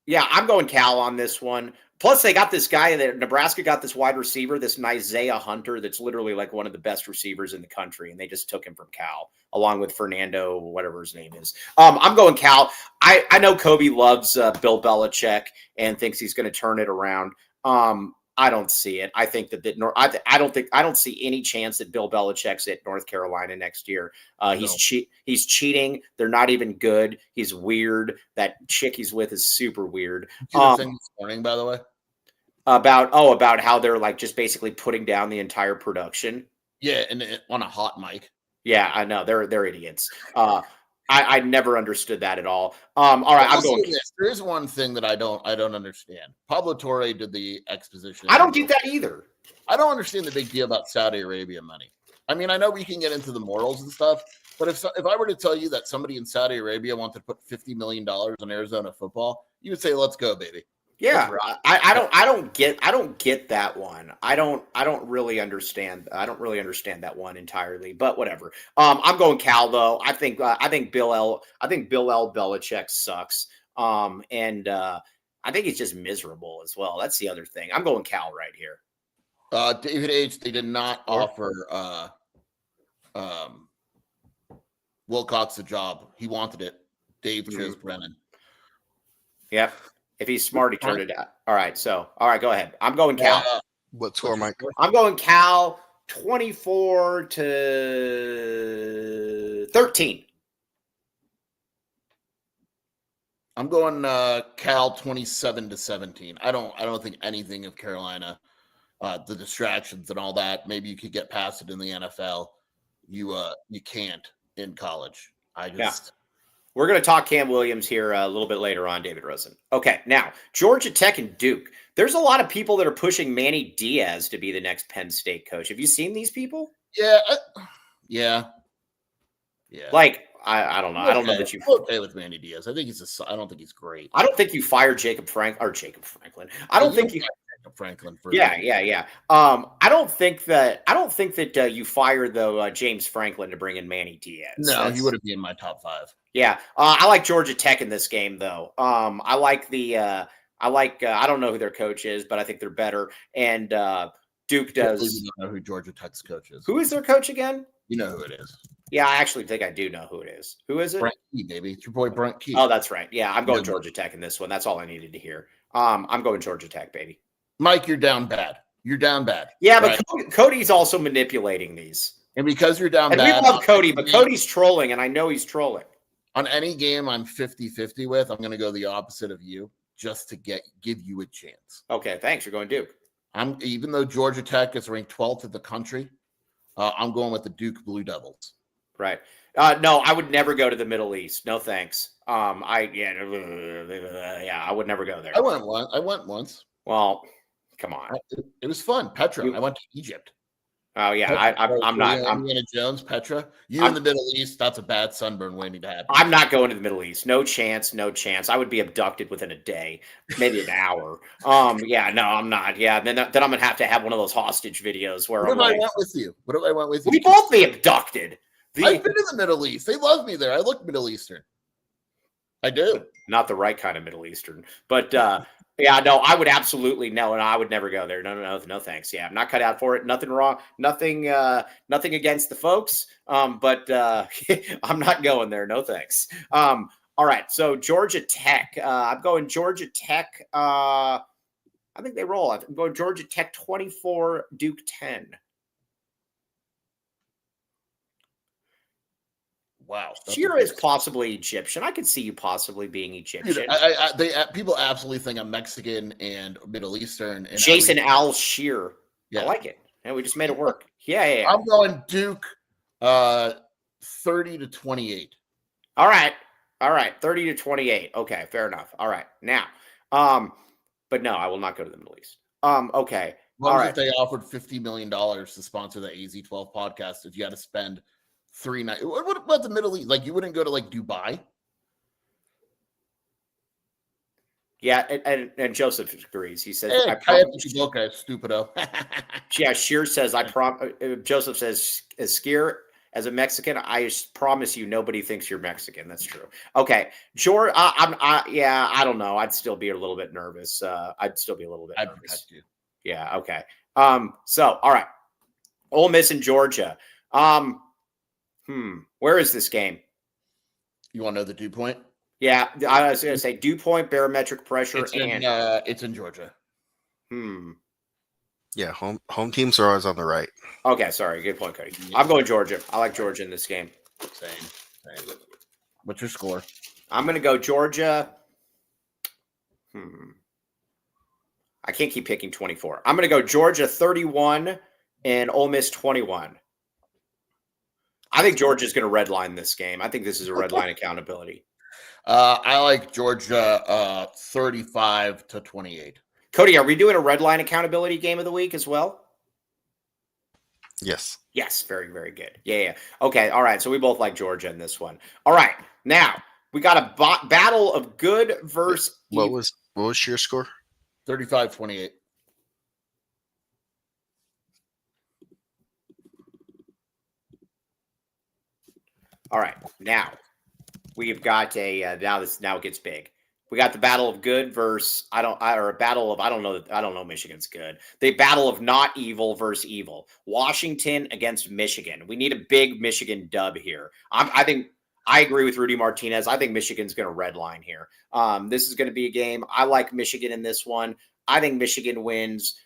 Yeah, I'm going Cal on this one. Plus, they got this guy that Nebraska got this wide receiver, this Isaiah Hunter, that's literally like one of the best receivers in the country, and they just took him from Cal along with Fernando, whatever his name is. I'm going Cal. I know Kobe loves Bill Belichick and thinks he's going to turn it around. I don't see it. I think that I don't see any chance that Bill Belichick's at North Carolina next year. He's cheating. They're not even good. He's weird. That chick he's with is super weird.
Thing this morning, by the way,
about how they're like just basically putting down the entire production.
Yeah, and on a hot mic.
Yeah, I know they're idiots. I never understood that at all. All right, I'm going.
There is one thing that I don't understand. Pablo Torre did the exposition.
I don't get that either.
I don't understand the big deal about Saudi Arabia money. I mean, I know we can get into the morals and stuff, but if I were to tell you that somebody in Saudi Arabia wanted to put $50 million on Arizona football, you would say, "Let's go, baby."
Yeah, I don't get that one. I don't really understand. I don't really understand that one entirely. But whatever. I'm going Cal though. I think Bill L. Belichick sucks. And I think he's just miserable as well. That's the other thing. I'm going Cal right here.
David H. They did not offer Wilcox the job. He wanted it. Dave chose Brennan.
Yep. If he's smart, he turned it out. All right. So, all right, go ahead. I'm going Cal.
What score, Mike?
I'm going Cal 24-13.
I'm going Cal 27-17. I don't think anything of Carolina, the distractions and all that. Maybe you could get past it in the NFL. You can't in college.
We're going to talk Cam Williams here a little bit later on, David Rosen. Okay, now, Georgia Tech and Duke. There's a lot of people that are pushing Manny Diaz to be the next Penn State coach. Have you seen these people?
Yeah.
Like, I don't know. I don't know that you
okay with Manny Diaz. I don't think he's great.
I don't think you fired Jacob Franklin. I don't think you
Jacob Franklin for
Yeah. I don't think that you fired James Franklin to bring in Manny Diaz.
No, he would have been in my top 5.
Yeah. I like Georgia Tech in this game though. I don't know who their coach is, but I think they're better. And Duke does.
You don't know who Georgia Tech's coach is.
Who is their coach again?
You know who it is.
Yeah, I actually think I do know who it is. Who is it?
Brent Key, baby. It's your boy Brent Key.
Oh, that's right. Yeah, I'm going Georgia Tech in this one. That's all I needed to hear. I'm going Georgia Tech, baby.
Mike, you're down bad.
Yeah, but Cody's also manipulating these.
And because you're down
bad. And we love Cody, but Cody's trolling, and I know he's trolling.
On any game I'm 50-50 with, I'm going to go the opposite of you just to give you a chance.
Okay, thanks. You're going Duke.
Even though Georgia Tech is ranked 12th in the country, I'm going with the Duke Blue Devils.
Right. No, I would never go to the Middle East. No, thanks. I would never go there.
I went once.
Well, come on.
It was fun. Petra. I went to Egypt.
Oh yeah, I'm not.
Indiana Jones, Petra. In the Middle East, that's a bad sunburn waiting to happen.
I'm not going to the Middle East. No chance. I would be abducted within a day, maybe an hour. Yeah, no, I'm not. Yeah, then I'm gonna have to have one of those hostage videos where
I went with you? What if I went with you?
We both be abducted.
I've been to the Middle East. They love me there. I look Middle Eastern. I do.
Not the right kind of Middle Eastern, but yeah, no, I would absolutely no, and I would never go there. No, thanks. Yeah, I'm not cut out for it. Nothing wrong. Nothing against the folks. But I'm not going there. No, thanks. All right. So Georgia Tech. I'm going Georgia Tech. I think they roll. I'm going Georgia Tech 24, Duke 10.
Wow.
Shearer is possibly Egyptian. I could see you possibly being Egyptian.
Dude, people absolutely think I'm Mexican and Middle Eastern. And
Jason Al Shearer. Yeah. I like it. And we just made it work. Yeah.
I'm going Duke 30-28.
All right. 30-28. Okay, fair enough. All right. Now, but no, I will not go to the Middle East. Okay.
All right. If they offered $50 million to sponsor the AZ12 podcast, if you had to spend 3 nights, what about the Middle East? Like, you wouldn't go to like Dubai?
Yeah, and Joseph agrees. He says,
"Hey, okay, stupido."
Yeah, Shear says, Joseph says, as a Mexican, I promise you, nobody thinks you're Mexican. That's true. Okay, George, I don't know. I'd still be a little bit nervous. I'd nervous.
You.
Yeah. Okay. So, all right, Ole Miss in Georgia. Where is this game?
You want to know the dew point?
Yeah, I was going to say dew point, barometric pressure,
it's in Georgia.
Yeah, home teams are always on the right.
Okay, sorry. Good point, Cody. I'm going Georgia. I like Georgia in this game.
Same. What's your score?
I'm going to go Georgia. I can't keep picking 24. I'm going to go Georgia 31 and Ole Miss 21. I think Georgia's going to redline this game. I think this is a redline accountability.
I like Georgia 35-28.
Cody, are we doing a redline accountability game of the week as well?
Yes.
Yes, very, very good. Yeah. Okay, all right. So we both like Georgia in this one. All right, now we got a battle of good versus
evil. What was your score?
35-28.
All right, now we've got now it gets big. We got the battle of good versus I don't know Michigan's good. The battle of not evil versus evil. Washington against Michigan. We need a big Michigan dub here. I think I agree with Rudy Martinez. I think Michigan's going to redline here. This is going to be a game. I like Michigan in this one. I think Michigan wins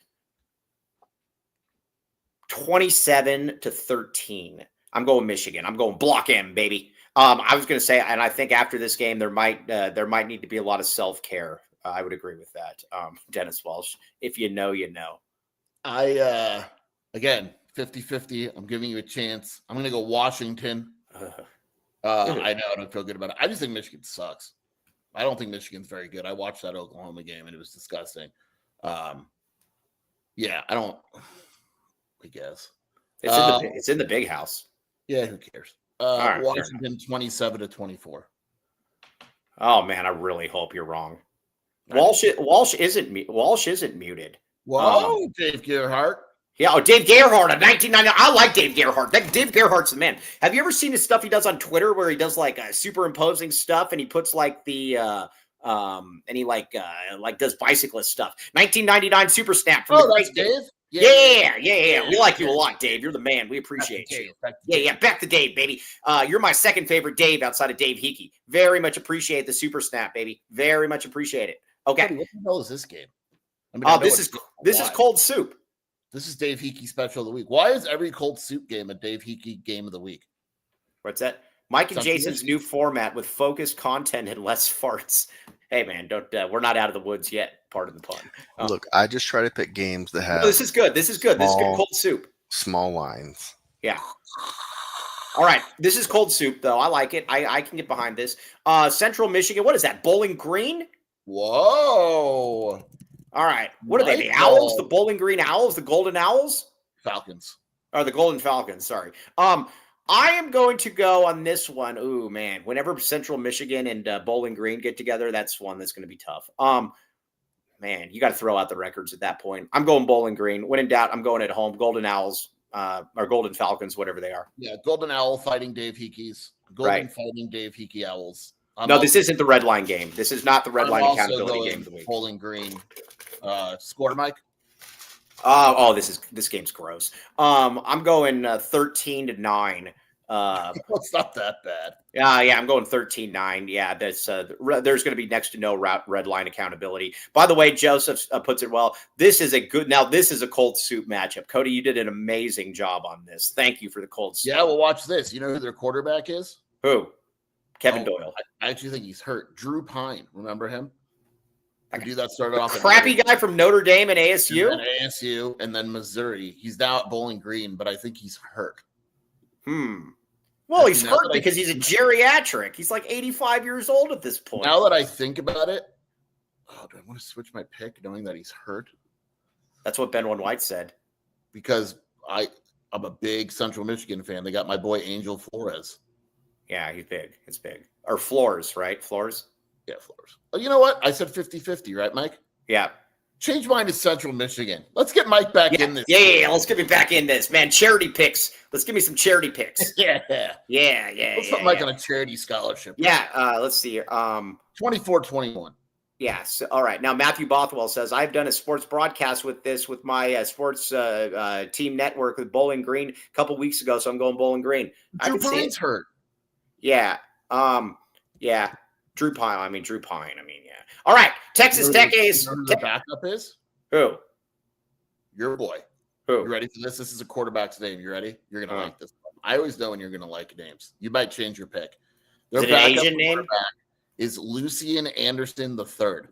27-13. I'm going Michigan. I'm going block M, baby. I was going to say, and I think after this game, there might need to be a lot of self-care. I would agree with that. Dennis Walsh, if you know, you know.
Again, 50-50. I'm giving you a chance. I'm going to go Washington. I know I don't feel good about it. I just think Michigan sucks. I don't think Michigan's very good. I watched that Oklahoma game and it was disgusting. Yeah, I don't. I guess
It's in the big house.
Yeah, who cares?
Right,
Washington 27-24.
Oh man, I really hope you're wrong. Walsh isn't muted.
Whoa, Dave Gerhardt.
Yeah, Dave Gerhardt of 1990. I like Dave Gerhardt. Dave Gerhardt's the man. Have you ever seen his stuff he does on Twitter where he does like superimposing stuff and he puts like the and he like does bicyclist stuff. 1999 Super Snap from
that's Dave.
Yeah. We like you a lot, Dave. You're the man. We appreciate you. Yeah. Back to Dave, baby. You're my second favorite Dave outside of Dave Hickey. Very much appreciate the Super Snap, baby. Very much appreciate it. Okay.
What the hell is this game?
This is Cold Soup.
This is Dave Hickey special of the week. Why is every Cold Soup game a Dave Hickey game of the week?
What's that? Mike and Jason's new format with focused content and less farts. Hey man, don't we're not out of the woods yet. Pardon the pun.
Look, I just try to pick games that have.
This is good. This is good. This is good. Cold Soup.
Small lines.
Yeah. All right. This is Cold Soup though. I like it. I can get behind this. Central Michigan. What is that? Bowling Green?
Whoa.
All right. What are they? The Owls? The Bowling Green Owls? The Golden Owls?
Falcons.
Or the Golden Falcons. Sorry. I am going to go on this one. Ooh, man. Whenever Central Michigan and Bowling Green get together, that's one that's going to be tough. Man, you got to throw out the records at that point. I'm going Bowling Green. When in doubt, I'm going at home. Golden Owls or Golden Falcons, whatever they are.
Yeah, Golden Owl fighting Dave Hickey's. Fighting Dave Hickey Owls.
This isn't the red line game. This is not the red line accountability game of the week.
Bowling Green. Score, Mike?
This game's gross. I'm going 13-9.
It's not that bad.
Yeah, I'm going 13-9. Yeah, there's going to be next to no red line accountability. By the way, Joseph puts it well. This is a Cold Soup matchup. Cody, you did an amazing job on this. Thank you for the Cold Soup.
Yeah, well, watch this. You know who their quarterback is?
Who? Kevin Doyle.
I actually think he's hurt. Drew Pine. Remember him? The dude that started off
crappy guy from Notre Dame and ASU?
And then Missouri. He's now at Bowling Green, but I think he's hurt.
Well, he's hurt because he's a geriatric. He's like 85 years old at this point.
Now that I think about it, do I want to switch my pick knowing that he's hurt?
That's what Ben White said.
Because I'm a big Central Michigan fan. They got my boy Angel Flores.
Yeah, he's big. It's big. Or Flores, right? Flores?
Yeah, Flores. Oh, you know what? I said 50-50, right, Mike?
Yeah.
Change mine to Central Michigan. Let's get Mike back in this.
Yeah. Let's get me back in this. Man, charity picks. Let's give me some charity picks.
Yeah.
Let's
put Mike on a charity scholarship.
Yeah, let's see here.
24-21.
Yes. All right. Now, Matthew Bothwell says, I've done a sports broadcast with my sports team network with Bowling Green a couple weeks ago, so I'm going Bowling Green.
Drew Pine's hurt.
Yeah. Yeah. Drew Pine. Yeah. All right. Texas Tech is.
The backup is?
Who?
Your boy.
Who?
You ready for this? This is a quarterback's name. You ready? You're going to like this. I always know when you're going to like names. You might change your pick.
Is it an Asian name?
Is Lucian Anderson III.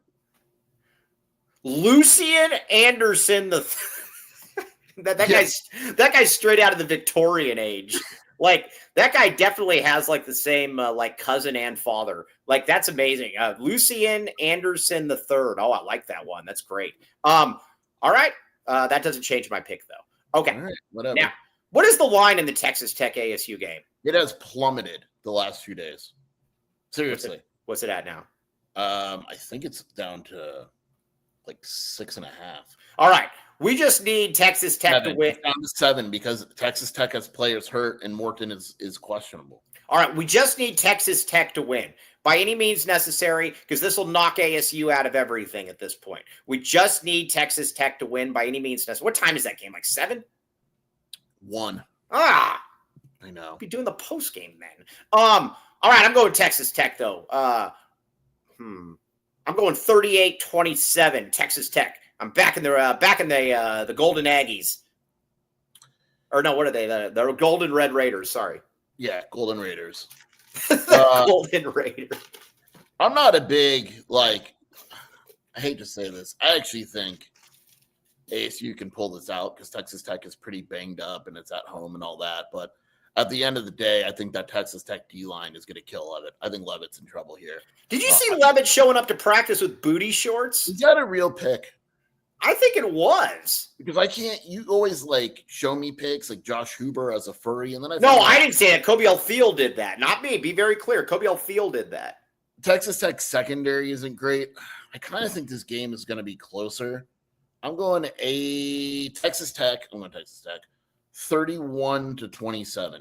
Lucian Anderson that guy's straight out of the Victorian age. Like that guy definitely has like the same like cousin and father. Like that's amazing. Lucian Anderson III. Oh, I like that one. That's great. All right. That doesn't change my pick though. Okay.
All right, whatever.
Now, what is the line in the Texas Tech ASU game?
It has plummeted the last few days. Seriously.
What's it at now?
I think it's down to like 6.5.
All right. We just need Texas Tech to win.
It's down to 7 because Texas Tech has players hurt and Morton is questionable.
All right. We just need Texas Tech to win by any means necessary because this will knock ASU out of everything at this point. We just need Texas Tech to win by any means necessary. What time is that game? Like 7?
1.
I know.
I'll
be doing the post game then. All All right, I'm going Texas Tech, though. I'm going 38-27, Texas Tech. I'm back in the Golden Aggies. Or no, what are they? The Golden Red Raiders, sorry.
Yeah, Golden Raiders.
Golden Raiders.
I'm not a big, like, I hate to say this. I actually think ASU can pull this out because Texas Tech is pretty banged up and it's at home and all that. But at the end of the day, I think that Texas Tech D-line is going to kill Levitt. I think Levitt's in trouble here.
Did you see Levitt showing up to practice with booty shorts?
Is that a real pick?
I think it was.
Because I can't, you always like show me picks like Josh Huber as a furry. And then
I didn't say that. Kobe Field did that. Not me. Be very clear. Kobe Field did that.
Texas Tech secondary isn't great. I kind of think this game is going to be closer. I'm going Texas Tech 31-27.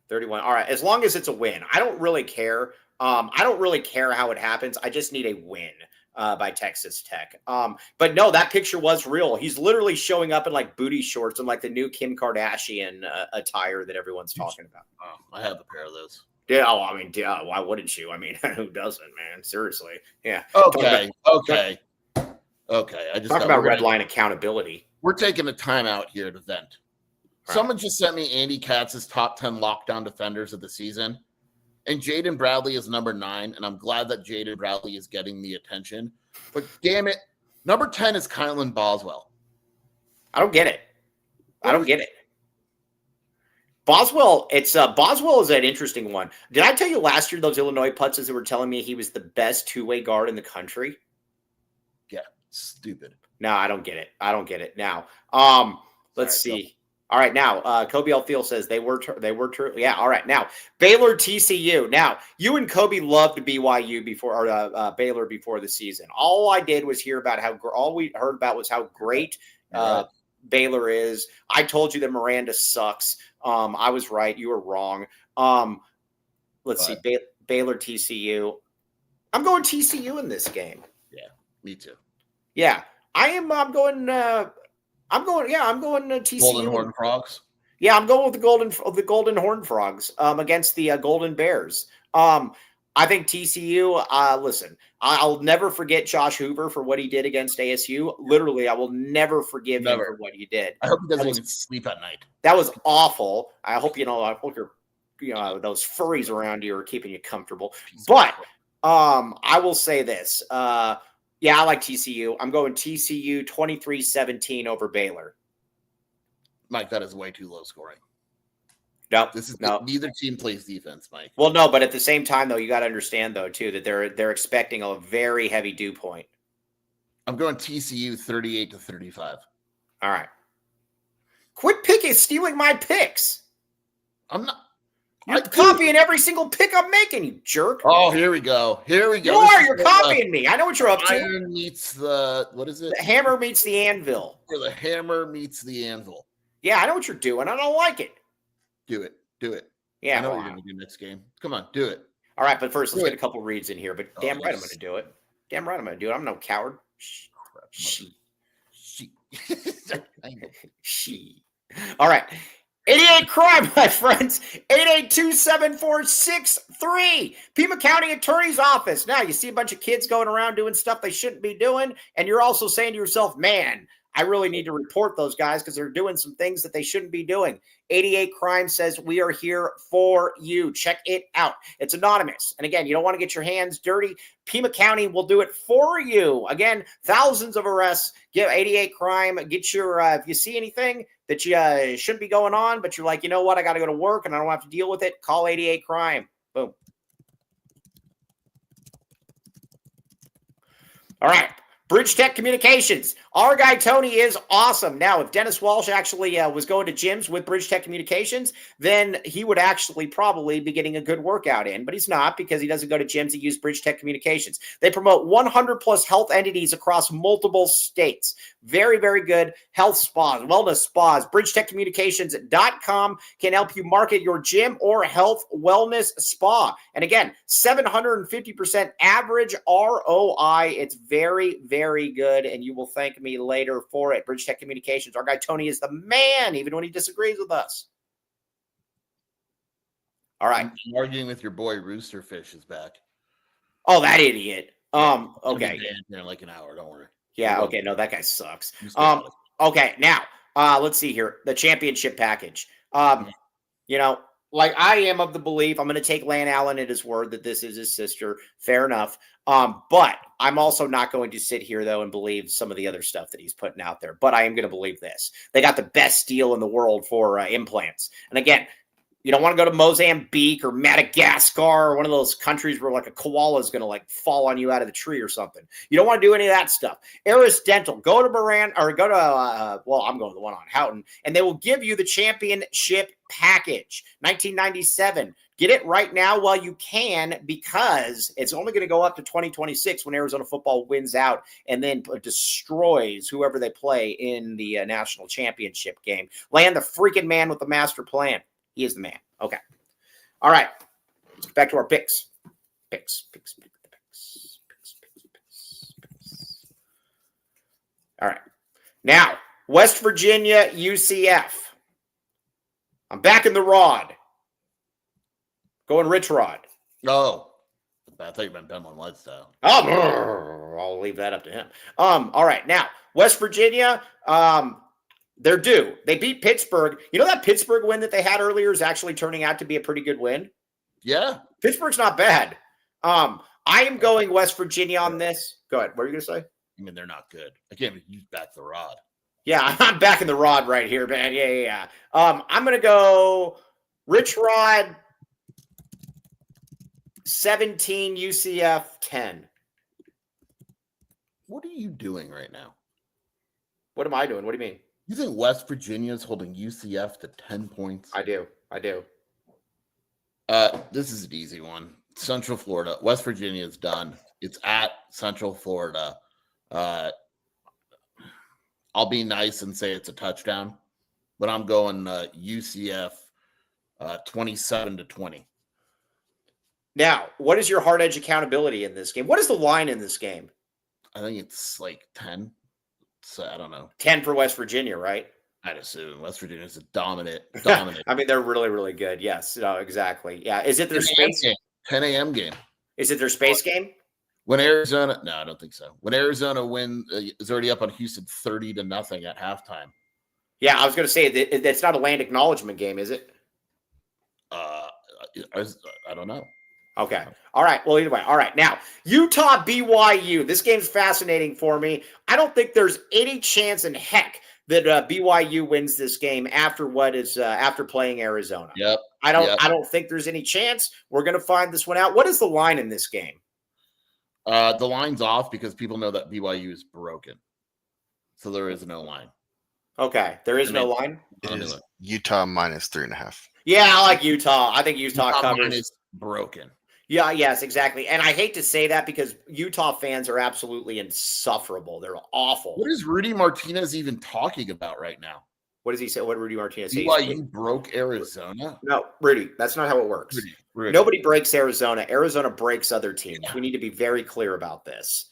31. All right. As long as it's a win. I don't really care. I don't really care how it happens. I just need a win by Texas Tech. But no, that picture was real. He's literally showing up in like booty shorts and like the new Kim Kardashian attire that everyone's talking about.
Oh, I have a pair of those.
Yeah. Oh, I mean, yeah, why wouldn't you? I mean, who doesn't, man? Seriously. Yeah.
Okay. I just
talk about red line accountability.
We're taking a timeout here to vent. Right. Someone just sent me Andy Katz's top 10 lockdown defenders of the season. And Jaden Bradley is number 9. And I'm glad that Jaden Bradley is getting the attention. But damn it, number 10 is Kylan Boswell.
I don't get it. Boswell is an interesting one. Did I tell you last year those Illinois putzes that were telling me he was the best two-way guard in the country?
Yeah, stupid.
No, I don't get it. Now, let's see. All right, now Kobe Field says they were true. Yeah, all right. Now Baylor TCU. Now you and Kobe loved BYU before Baylor before the season. All I did was hear about all we heard about was how great Baylor is. I told you that Miranda sucks. I was right. You were wrong. Let's see. Baylor TCU. I'm going TCU in this game.
Yeah, me too.
Yeah, I'm going TCU.
Golden Horned Frogs.
Yeah, I'm going with the Golden Horned Frogs against the Golden Bears. I think TCU. Listen, I'll never forget Josh Hoover for what he did against ASU. Literally, I will never forgive him for what he did.
I hope he doesn't even sleep at night.
That was awful. I hope you're, those furries around you are keeping you comfortable. But I will say this. Yeah, I like TCU. I'm going TCU 23-17 over Baylor.
Mike, that is way too low scoring.
No,
neither team plays defense, Mike.
Well, no, but at the same time, though, you got to understand, though, too, that they're expecting a very heavy dew point.
I'm going TCU 38-35.
All right. Quit stealing my picks.
I'm not.
You're copying every single pick I'm making, you jerk.
Oh, here we go. You're
copying me. I know what you're up to.
Iron meets what is it?
The hammer meets the anvil.
Or the hammer meets the anvil.
Yeah, I know what you're doing. I don't like it.
Do it.
Yeah,
I know what you're going to do next game. Come on, do it.
All right, but first, let's get a couple reads in here. But damn right I'm going to do it. I'm no coward. She. All right. 88 crime, my friends. 882-7463. Pima County Attorney's Office. Now, you see a bunch of kids going around doing stuff they shouldn't be doing, and you're also saying to yourself, man, I really need to report those guys because they're doing some things that they shouldn't be doing. 88 Crime says we are here for you. Check it out. It's anonymous. And again, you don't want to get your hands dirty. Pima County will do it for you. Again, thousands of arrests. Get 88 Crime. Get your, if you see anything that you shouldn't be going on, but you're like, you know what, I got to go to work and I don't have to deal with it, call 88 Crime. Boom. All right. Bridge Tech Communications. Our guy Tony is awesome. Now, if Dennis Walsh actually was going to gyms with Bridge Tech Communications, then he would actually probably be getting a good workout in, but he's not because he doesn't go to gyms that use Bridge Tech Communications. They promote 100 plus health entities across multiple states. Very, very good health spas, wellness spas. BridgeTechCommunications.com can help you market your gym or health wellness spa. And again, 750% average ROI. It's very, very good, and you will thank me later for it. Bridge Tech Communications. Our guy Tony is the man, even when he disagrees with us. All right.
I'm arguing with your boy Roosterfish is back.
Oh, that idiot.
It's gonna be
Okay.
banned here in like an hour. Don't worry.
Yeah. Okay. No, that guy sucks.
Just get out of
Okay. Now, let's see here. The championship package.
Mhm.
You know, like I am of the belief, I'm going to take Lan Allen at his word that this is his sister. Fair enough. But I'm also not going to sit here though and believe some of the other stuff that he's putting out there. But I am going to believe this. They got the best deal in the world for implants. And again, you don't want to go to Mozambique or Madagascar or one of those countries where like a koala is going to like fall on you out of the tree or something. You don't want to do any of that stuff. Eris Dental, go to Moran or go to, I'm going to the one on Houghton, and they will give you the championship package, 1997. Get it right now while you can, because it's only going to go up to 2026 when Arizona football wins out and then destroys whoever they play in the national championship game. Land the freaking man with the master plan. He is the man. Okay. All right. Let's get back to our picks. Picks. All right. Now, West Virginia, UCF. I'm back in the Rod. Going Rich Rod.
Oh, I thought you meant Ben Lifestyle.
Oh, I'll leave that up to him. All right. Now, West Virginia, they're due. They beat Pittsburgh. You know that Pittsburgh win that they had earlier is actually turning out to be a pretty good win?
Yeah.
Pittsburgh's not bad. I am going West Virginia on this. Go ahead. What are you going to say?
I mean, they're not good. Again, you back the Rod.
Yeah, I'm back in the Rod right here, man. Yeah. I'm going to go Rich Rod 17, UCF 10.
What are you doing right now?
What am I doing? What do you mean?
You think West Virginia is holding UCF to 10 points?
I do.
This is an easy one. Central Florida. West Virginia is done. It's at Central Florida. I'll be nice and say it's a touchdown, but I'm going UCF 27-20.
Now, what is your hard edge accountability in this game? What is the line in this game?
I think it's like 10. So I don't know.
10 for West Virginia, right?
I'd assume West Virginia is a dominant.
I mean, they're really, really good. Yes, no, exactly. Yeah. Is it their space
game? 10 a.m. game.
Is it their space game?
When Arizona, no, I don't think so. When Arizona is already up on Houston 30-0 at halftime.
Yeah, I was going to say that it's not a land acknowledgement game, is it?
I don't know.
Okay. All right. Well, either way. All right. Now, Utah BYU. This game's fascinating for me. I don't think there's any chance in heck that BYU wins this game after after playing Arizona.
Yep.
I don't think there's any chance. We're going to find this one out. What is the line in this game?
The line's off because people know that BYU is broken. So there is no line.
Okay. There is no line?
It is Utah minus 3.5.
Yeah, I like Utah. I think Utah covers.
Is broken.
Yeah, yes, exactly. And I hate to say that because Utah fans are absolutely insufferable. They're awful.
What is Rudy Martinez even talking about right now?
What does he say? What did Rudy Martinez say?
BYU broke Arizona?
No, Rudy, that's not how it works.
Rudy.
Nobody breaks Arizona. Arizona breaks other teams. Yeah. We need to be very clear about this.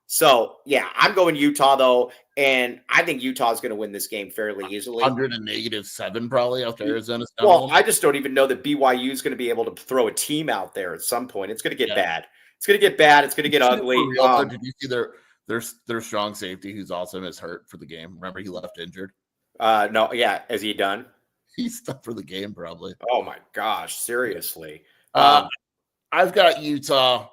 So, yeah, I'm going Utah, though, and I think Utah is going to win this game fairly easily.
100-7 probably after Arizona's done.
Well, I just don't even know that BYU is going to be able to throw a team out there at some point. It's going to get bad. It's going to get bad. It's going to get ugly.
Did you see their strong safety who's also hurt for the game? Remember, he left injured?
No, yeah. Is he done?
He's done for the game, probably.
Oh, my gosh. Seriously.
I've got Utah.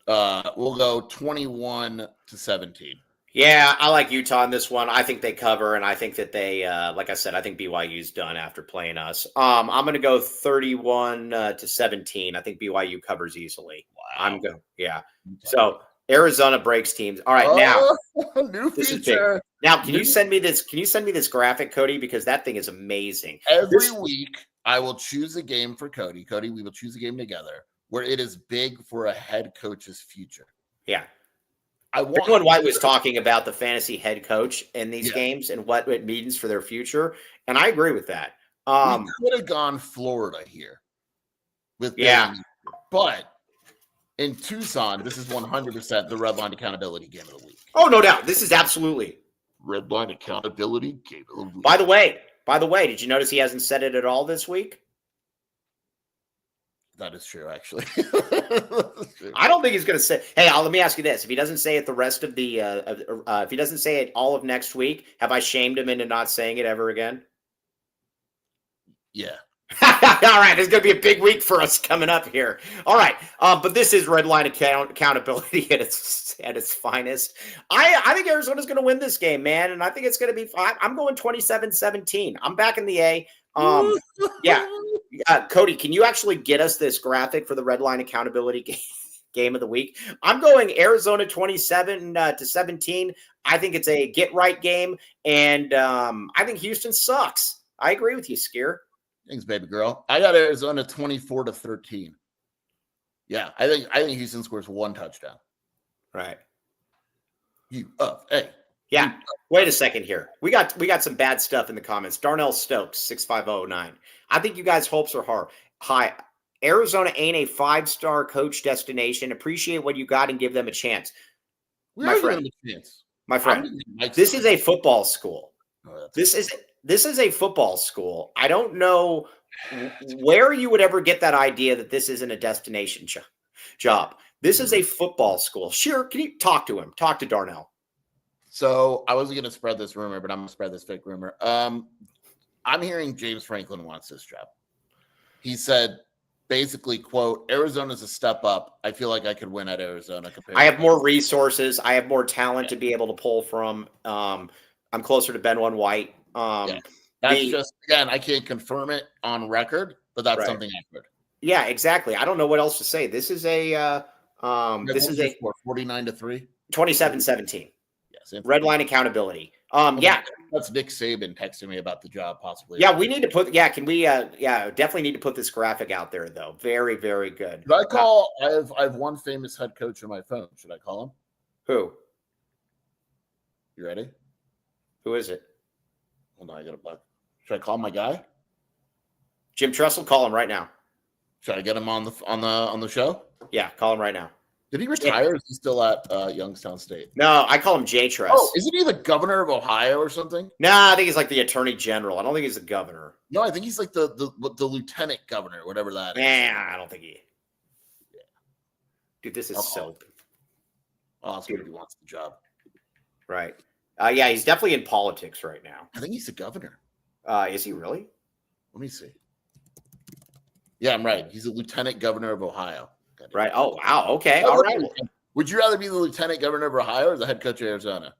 We'll go 21-17.
Yeah, I like Utah in this one. I think they cover, and I think that they, like I said, I think BYU's done after playing us. I'm going to go 31-17. I think BYU covers easily. Wow. I'm going, yeah. So Arizona breaks teams. All right, now
new feature.
Now, can you send me this? Can you send me this graphic, Cody? Because that thing is amazing.
Every week, I will choose a game for Cody. Cody, we will choose a game together where it is big for a head coach's future.
Yeah. Everyone White was talking about the fantasy head coach in these games and what it means for their future. And I agree with that.
We could have gone Florida here. But in Tucson, this is 100% the Red Line Accountability Game of the Week.
Oh, no doubt. This is absolutely.
Red Line Accountability Game of the Week.
By the way, did you notice he hasn't said it at all this week?
That is true, actually.
I don't think he's going to say. Hey, let me ask you this: if he doesn't say it the rest of the, if he doesn't say it all of next week, have I shamed him into not saying it ever again?
Yeah.
All right, it's going to be a big week for us coming up here. All right, but this is red line accountability at its finest. I think Arizona's going to win this game, man, and I think it's going to be. I'm going 27-17. I'm back in the A. Yeah, Cody, can you actually get us this graphic for the red line accountability game of the week? I'm going Arizona 27-17. I think it's a get right game, and I think Houston sucks. I agree with you, Skier.
Thanks, baby girl. I got Arizona 24-13. Yeah, I think Houston scores 1 touchdown.
Right.
UFA.
Yeah. Wait a second here. We got some bad stuff in the comments. Darnell Stokes 65009. I think you guys' hopes are high. Arizona ain't a 5-star coach destination. Appreciate what you got and give them a chance. My friend, this is a football school. This is a football school. I don't know where you would ever get that idea that this isn't a destination job. This is a football school. Sure, can you talk to him? Talk to Darnell.
So I wasn't going to spread this rumor, but I'm going to spread this fake rumor. I'm hearing James Franklin wants this job. He said, basically, quote, Arizona's a step up. I feel like I could win at Arizona.
I have more resources. I have more talent to be able to pull from. I'm closer to Ben One White.
That's just, again, I can't confirm it on record, but that's something I've heard. Yeah,
exactly. I don't know what else to say. This is a
49-3,
27-17.
Yes,
red line accountability.
That's Nick Saban texting me about the job, possibly.
Yeah, we need to put. Yeah, can we? Definitely need to put this graphic out there, though. Very, very good.
Should I call? I have one famous head coach on my phone. Should I call him?
Who?
You ready?
Who is it?
Hold on, I got a bug. Should I call my guy?
Jim Tressel. Call him right now.
Should I get him on the show?
Yeah, call him right now.
Did he retire? Or is he still at Youngstown State?
No, I call him J Tress.
Oh, isn't he the governor of Ohio or something?
No, I think he's like the attorney general. I don't think he's the governor.
No, I think he's like the lieutenant governor, whatever that is.
I don't think he. Yeah. Dude, this is so.
Awesome. If he wants the job.
Right. Yeah, he's definitely in politics right now.
I think he's the governor.
Is he really?
Let me see. Yeah, I'm right. He's the lieutenant governor of Ohio.
Right. Oh, wow. Okay. All right.
Would you rather be the lieutenant governor of Ohio or the head coach of Arizona?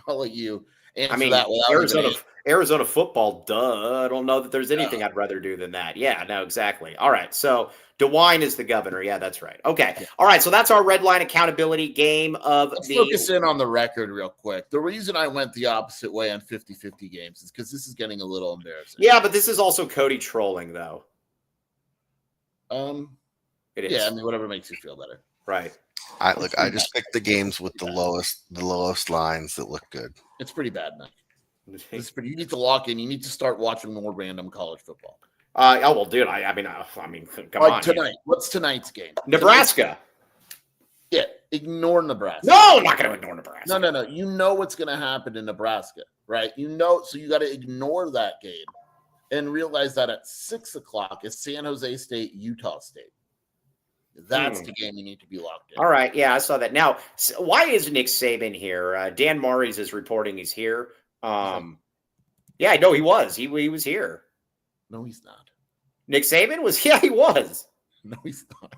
I'll let you answer that.
Arizona football, duh. I don't know that there's anything I'd rather do than that. Yeah, no, exactly. All right. So DeWine is the governor. Yeah, that's right. Okay. Yeah. All right. So that's our red line accountability game of
Let's focus in on the record real quick. The reason I went the opposite way on 50-50 games is because this is getting a little embarrassing.
Yeah, but this is also Cody trolling, though. It is.
Yeah, I mean, whatever makes you feel better.
Right.
I just picked the games with the lowest lines that look good.
It's pretty bad, man. You need to lock in. You need to start watching more random college football.
Well, dude, I mean, come on.
Tonight. Man. What's tonight's game?
Nebraska.
Yeah, ignore Nebraska.
No, I'm not going to ignore Nebraska.
No. You know what's going to happen in Nebraska, right? You know, so you got to ignore that game and realize that at 6:00 is San Jose State, Utah State. That's the game you need to be locked in.
All right. Yeah, I saw that. Now, why is Nick Saban here? Dan Murray's is reporting he's here. Yeah, no, he was. He was here.
No, he's not.
Nick Saban was? Yeah, he was.
No, he's not.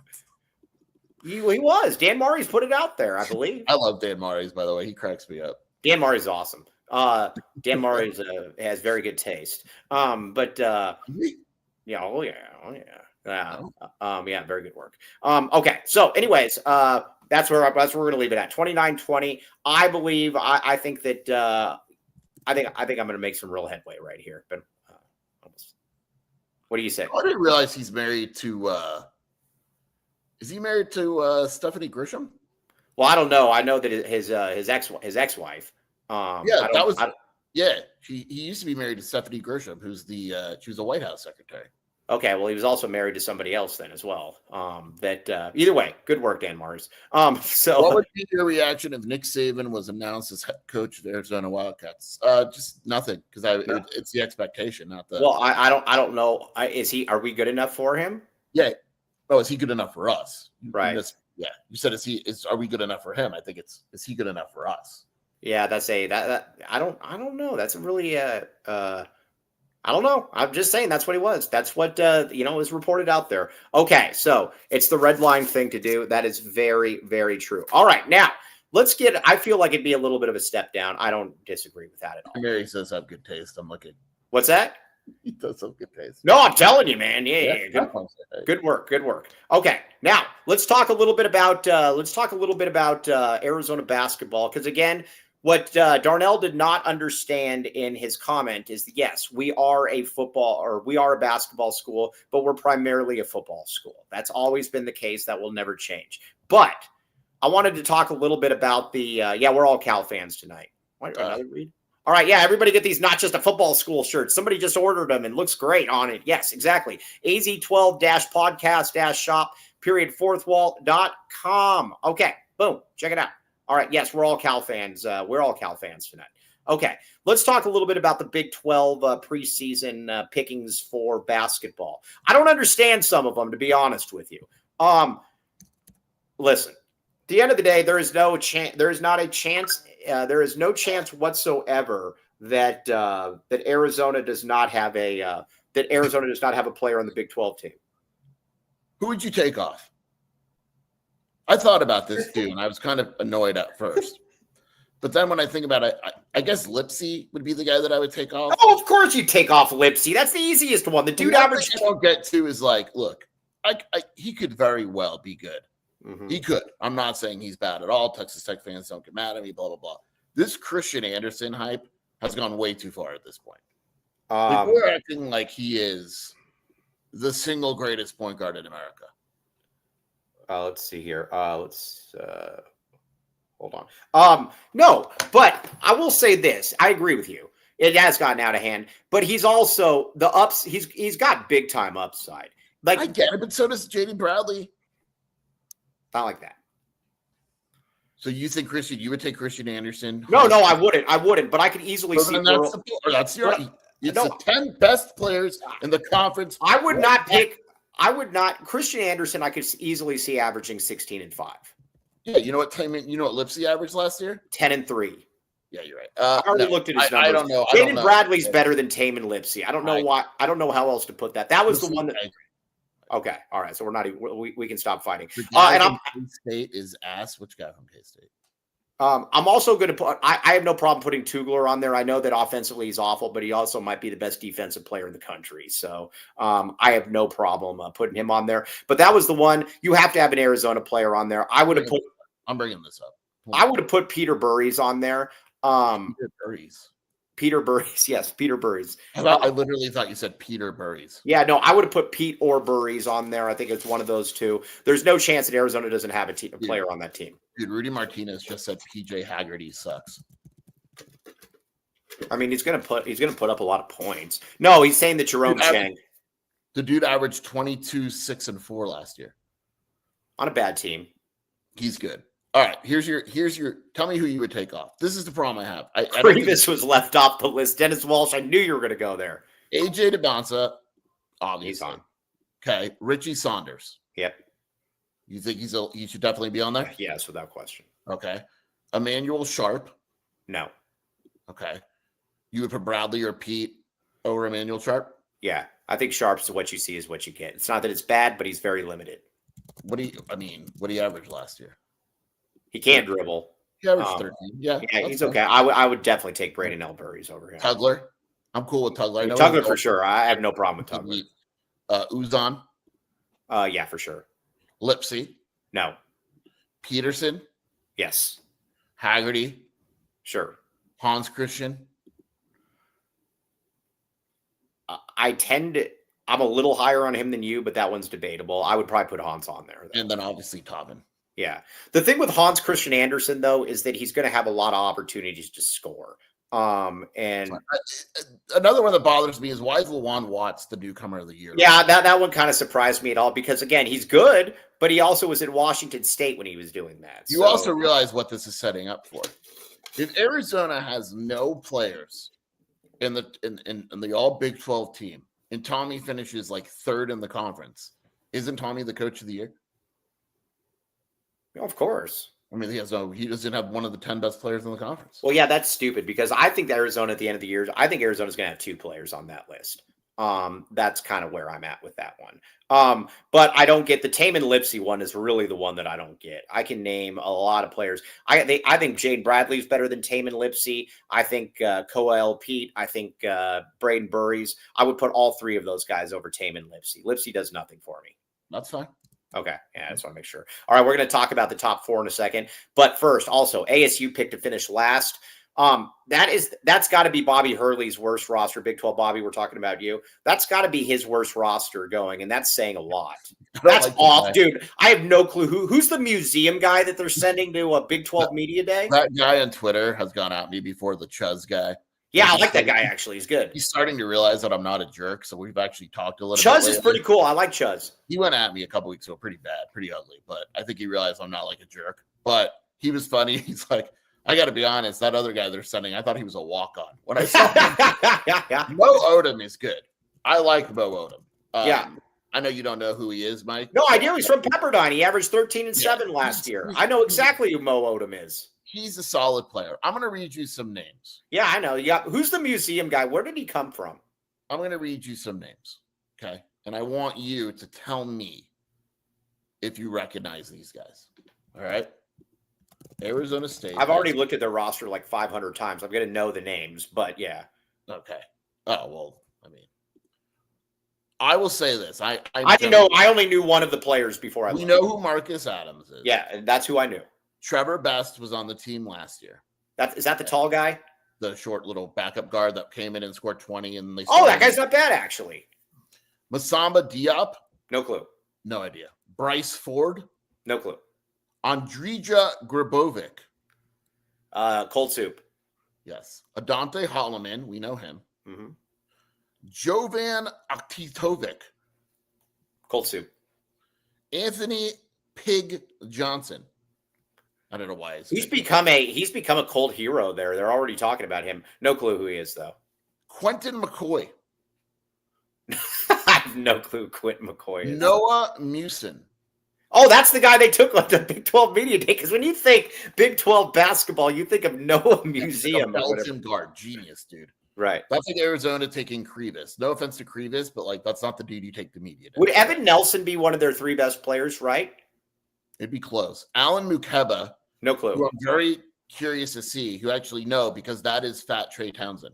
He was. Dan Murray's put it out there, I believe.
I love Dan Murray's, by the way. He cracks me up.
Dan Murray's awesome. Dan Murray's has very good taste. Yeah, yeah, very good work. Okay, so anyways, that's where we're going to leave it at 29-20. I believe. I think that. I think I'm going to make some real headway right here. But what do you say?
I didn't realize he's married to. Is he married to Stephanie Grisham?
Well, I don't know. I know that his ex-wife.
He used to be married to Stephanie Grisham, who's she was a White House secretary.
Okay, well, he was also married to somebody else then as well. Either way, good work, Dan Mars. So,
what would be your reaction if Nick Saban was announced as head coach of the Arizona Wildcats? Just nothing, because it's the expectation, not the.
Well, I don't know. Are we good enough for him?
Yeah. Oh, is he good enough for us?
Right.
Yeah. You said, are we good enough for him? I think is he good enough for us?
Yeah, that I don't know. That's a really I don't know. I'm just saying that's what he was. That's what is reported out there. Okay, so it's the red line thing to do. That is very, very true. All right, now let's get. I feel like it'd be a little bit of a step down. I don't disagree with that at all.
Mary says I have good taste. I'm looking.
What's that?
He does have good taste.
No, I'm telling you, man. Yeah. Good work. Okay, now let's talk a little bit about Arizona basketball, because again, what Darnell did not understand in his comment is that, yes, we are a basketball school, but we're primarily a football school. That's always been the case. That will never change. But I wanted to talk a little bit about we're all Cal fans tonight. Another read? All right, yeah, everybody get these not just a football school shirts. Somebody just ordered them and looks great on it. Yes, exactly. AZ12-podcast-shop, fourthwall.com. Okay, boom, check it out. All right, yes, we're all Cal fans. We're all Cal fans tonight. Okay, let's talk a little bit about the Big 12 preseason pickings for basketball. I don't understand some of them, to be honest with you. Listen, at the end of the day, there is no chance whatsoever that Arizona does not have a player on the Big 12 team.
Who would you take off? I thought about this too, and I was kind of annoyed at first. But then when I think about it, I guess Lipsy would be the guy that I would take off.
Oh, of course you take off Lipsy. That's the easiest one. The dude average.
I don't get to is like, look, he could very well be good.
Mm-hmm.
He could. I'm not saying he's bad at all. Texas Tech fans don't get mad at me, blah, blah, blah. This Christian Anderson hype has gone way too far at this point. We're acting like he is the single greatest point guard in America.
Let's see here. Hold on. No, but I will say this. I agree with you. It has gotten out of hand, but he's also he's got big time upside. Like,
I get it, but so does Jaden Bradley.
Not like that.
So you think you would take Christian Anderson?
No, I wouldn't, but I could easily see.
It's the 10 best players in the conference.
Christian Anderson, I could easily see averaging 16 and 5.
Yeah, you know what Lipsy averaged last year?
10 and 3.
Yeah, you're right.
I already looked at his numbers.
I don't know.
Jaden Bradley's better than Tame and Lipsy. I don't know why. I don't know how else to put that. That was the one that. Okay, all right. So we're not. We can stop fighting.
And K-State is ass. Which guy from K-State?
I'm also going to put. I have no problem putting Tugler on there. I know that offensively he's awful, but he also might be the best defensive player in the country. So I have no problem putting him on there. But that was the one. You have to have an Arizona player on there. I would have put.
I'm bringing this up.
I would have put Peter Burries on there. Peter Burries. Yes, Peter Burries.
I literally thought you said Peter Burries.
Yeah, no, I would have put Pete or Burries on there. I think it's one of those two. There's no chance that Arizona doesn't have a player on that team.
Dude, Rudy Martinez just said PJ Haggerty sucks.
I mean, he's gonna put up a lot of points. No, he's saying that Jerome Chang.
The dude averaged 22, 6, and 4 last year.
On a bad team.
He's good. All right, here's your. Tell me who you would take off. This is the problem I have.
Grievous was left off the list. Dennis Walsh. I knew you were going to go there.
AJ DeBonsa, obviously.
He's on.
Okay, Richie Saunders.
Yep.
You think he should definitely be on there?
Yes, without question.
Okay. Emmanuel Sharp.
No.
Okay. You would put Bradley or Pete over Emmanuel Sharp?
Yeah, I think Sharp's what you see is what you get. It's not that it's bad, but he's very limited.
What do you average last year?
He can't dribble.
He averaged 13. Yeah,
he's okay. I would definitely take Braden Elburries over him.
Tugler. I'm cool with Tugler.
Tugler for sure. I have no problem with Tugler.
Uzan.
Yeah, for sure.
Lipsy.
No.
Peterson.
Yes.
Haggerty.
Sure.
Hans Christian.
I'm a little higher on him than you, but that one's debatable. I would probably put Hans on there.
And then obviously Tobin.
Yeah. The thing with Hans Christian Andersen, though, is that he's going to have a lot of opportunities to score. And
another one that bothers me is why is Lawan Watts the newcomer of the year?
Yeah, that one kind of surprised me at all because, again, he's good, but he also was at Washington State when he was doing that.
You also realize what this is setting up for. If Arizona has no players in the all Big 12 team, and Tommy finishes like third in the conference, Isn't Tommy the coach of the year?
Of course.
I mean, he doesn't have one of the 10 best players in the conference.
Well, yeah, that's stupid because I think that Arizona at the end of the year, I think Arizona's going to have 2 players on that list. That's kind of where I'm at with that one. But I don't get the Taman Lipsey one is really the one that I don't get. I can name a lot of players. I think Jade Bradley's better than Taman Lipsey. I think Coel Pete. I think Braden Burries. I would put all 3 of those guys over Taman Lipsey. Lipsey does nothing for me.
That's fine.
Okay. Yeah, I just want to make sure. All right, we're going to talk about the top 4 in a second. But first, also, ASU picked to finish last. That's got to be Bobby Hurley's worst roster. Big 12 Bobby, we're talking about you. That's got to be his worst roster going, and that's saying a lot. That's off, dude. I have no clue who's the museum guy that they're sending to a Big 12 media day.
That guy on Twitter has gone at me before. The Chuz guy.
Yeah, I like that guy. Actually, he's good.
He's starting to realize that I'm not a jerk, so we've actually talked a little.
Chuz is pretty cool. I like Chuz.
He went at me a couple weeks ago, pretty bad, pretty ugly, but I think he realized I'm not like a jerk. But he was funny. He's like, I got to be honest, that other guy they're sending, I thought he was a walk-on. When I saw him, Mo Odom is good. I like Mo Odom.
Yeah.
I know you don't know who he is, Mike.
No idea. He's from Pepperdine. He averaged 13 and 7 last year. I know exactly who Mo Odom is.
He's a solid player. I'm going to read you some names.
Yeah, I know. Yeah, who's the museum guy? Where did he come from?
I'm going to read you some names, okay? And I want you to tell me if you recognize these guys. All right? Arizona State.
I've already looked at their roster like 500 times. I'm going to know the names, but yeah.
Okay. Oh, well, I mean, I will say this. I
didn't know. I only knew one of the players before
We know who Marcus Adams is.
Yeah, and that's who I knew.
Trevor Best was on the team last year.
Is that the tall guy?
The short little backup guard that came in and scored 20. And they
that guy's not bad, actually.
Masamba Diop?
No clue.
No idea. Bryce Ford?
No clue.
Andrija Gribovic?
Cold Soup.
Yes. Adante Holloman. We know him.
Mm-hmm.
Jovan Aktitovic?
Cold Soup.
Anthony Pig Johnson? I don't know why.
He's become a cold hero there. They're already talking about him. No clue who he is, though.
Quentin McCoy.
I have no clue who Quentin McCoy is.
Noah Musin.
Oh, that's the guy they took on the Big 12 media day. Because when you think Big 12 basketball, you think of Noah Museum.
Belgian guard. Genius, dude.
Right.
That's like Arizona taking Krivas. No offense to Krivas, but like that's not the dude you take the media day.
Would Evan Nelson be one of their 3 best players, right?
It'd be close. Alan Mukeba.
No clue.
Who I'm very curious to see, who actually know, because that is Fat Trey Townsend.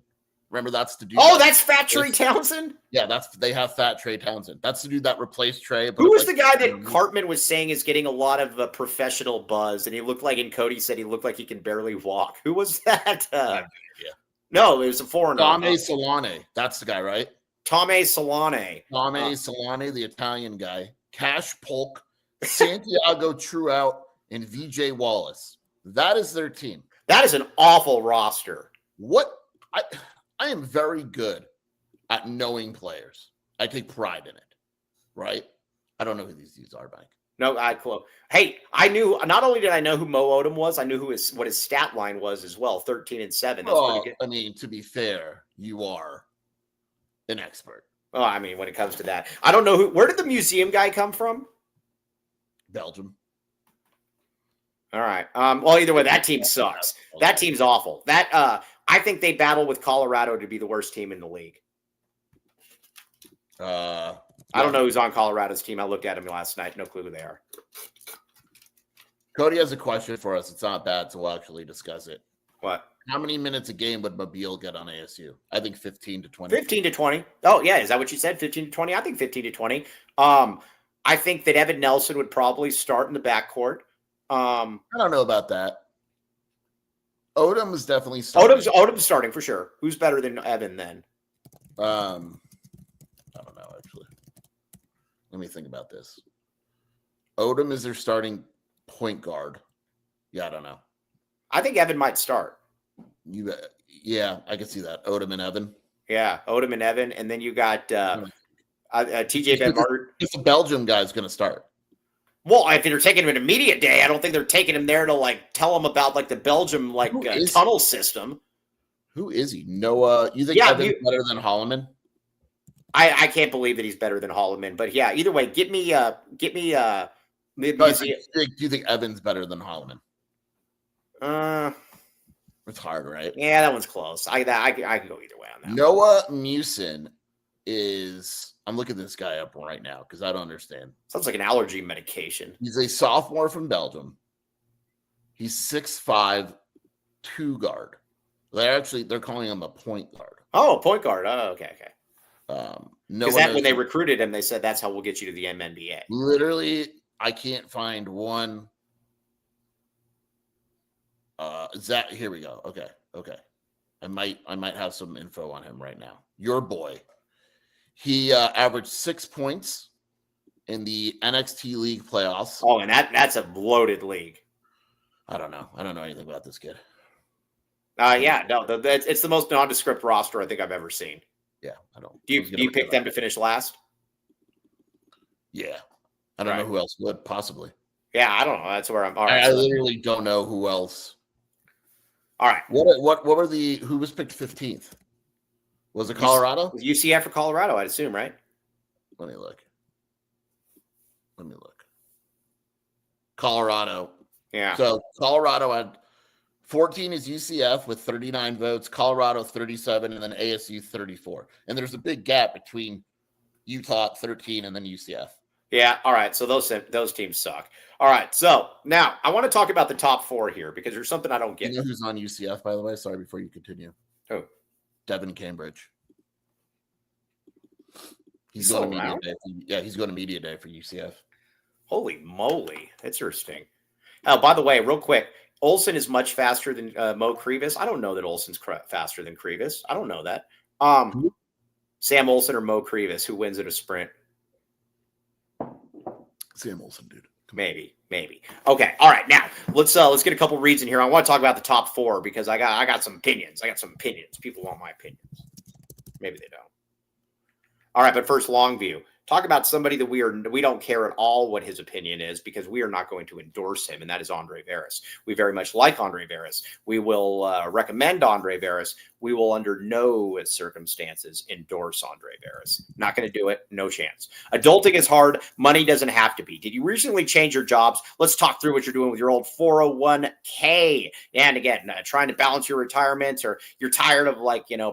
Remember, that's the dude.
Oh, that's Fat Trey Townsend?
Yeah, they have Fat Trey Townsend. That's the dude that replaced Trey.
Who was the guy that Cartman was saying is getting a lot of professional buzz, and he looked like, and Cody said he looked like he can barely walk. Who was that? No, it was a foreigner.
Tommy Solane. That's the guy, right?
Tommy Solane.
Tommy Solane, the Italian guy. Cash Polk, Santiago Truout, and VJ Wallace. That is their team.
That is an awful roster.
I am very good at knowing players. I take pride in it, right? I don't know who these dudes are, Mike.
No, hey, I knew. Not only did I know who Mo Odom was, I knew what his stat line was as well. 13 and 7. That's pretty good.
I mean, to be fair, you are an expert.
Oh, I mean, when it comes to that, I don't know where did the museum guy come from?
Belgium.
All right. Well, either way, that team sucks. That team's awful. I think they battle with Colorado to be the worst team in the league. I don't know who's on Colorado's team. I looked at him last night. No clue who they are.
Cody has a question for us. It's not bad, so we'll actually discuss it.
What?
How many minutes a game would Mobile get on ASU? I think 15 to 20.
15 to 20. Oh, yeah. Is that what you said? 15 to 20? I think 15 to 20. I think that Evan Nelson would probably start in the backcourt.
I don't know about that. Odom is definitely starting.
Odom's starting for sure. Who's better than Evan then?
I don't know, actually. Let me think about this. Odom is their starting point guard. Yeah, I don't know.
I think Evan might start.
Yeah, I can see that. Odom and Evan.
Yeah, Odom and Evan. And then you got TJ Van Martin.
If the Belgium guy's going to start.
Well, if they're taking him an immediate day, I don't think they're taking him there to tell him about the Belgium tunnel system.
Who is he? Noah? You think Evan's better than Holloman?
I can't believe that he's better than Holloman. But yeah, either way, get me.
Do you think Evans better than Holloman? It's hard, right?
Yeah, that one's close. I can go either way on that.
Noah Musin is. I'm looking this guy up right now because I don't understand.
Sounds like an allergy medication.
He's a sophomore from Belgium. He's 6'5", 2 guard. They're calling him a point guard.
Oh, point guard. Oh, okay.
Because
when they recruited him, they said that's how we'll get you to the MNBA.
Literally, I can't find one. Here we go. Okay. I might have some info on him right now. Your boy. He averaged 6 points in the NXT League playoffs.
Oh, and that's a loaded league.
I don't know anything about this kid.
It's the most nondescript roster I think I've ever seen.
Yeah, I don't.
Do you pick them to finish last?
Yeah, I don't know who else would possibly.
Yeah, I don't know. That's where I'm. All right,
I literally don't know who else.
All right.
What were who was picked 15th? Was it Colorado?
UCF or Colorado, I'd assume, right?
Let me look. Colorado.
Yeah.
So Colorado had 14 is UCF with 39 votes, Colorado 37, and then ASU 34. And there's a big gap between Utah 13 and then UCF.
Yeah. All right. So those teams suck. All right. So now I want to talk about the top 4 here because there's something I don't get.
You know who's on UCF, by the way? Sorry, before you continue.
Who?
Devin Cambridge. He's going to media day. He's going to media day for UCF.
Holy moly. Interesting. Oh, by the way, real quick, Olsen is much faster than Mo Krievis. I don't know that Olsen's faster than Krievis. I don't know that. Sam Olsen or Mo Krievis, who wins at a sprint?
Sam Olsen, dude.
Maybe. Okay. All right. Now let's get a couple reads in here. I want to talk about the top 4 because I got some opinions. People want my opinions. Maybe they don't. All right. But first, Longview. Talk about somebody that we don't care at all what his opinion is because we are not going to endorse him, and that is Andre Veras. We very much like Andre Veras. We will recommend Andre Veras. We will under no circumstances endorse Andre Veras. Not going to do it. No chance. Adulting is hard. Money doesn't have to be. Did you recently change your jobs? Let's talk through what you're doing with your old 401k. And again, trying to balance your retirement, or you're tired of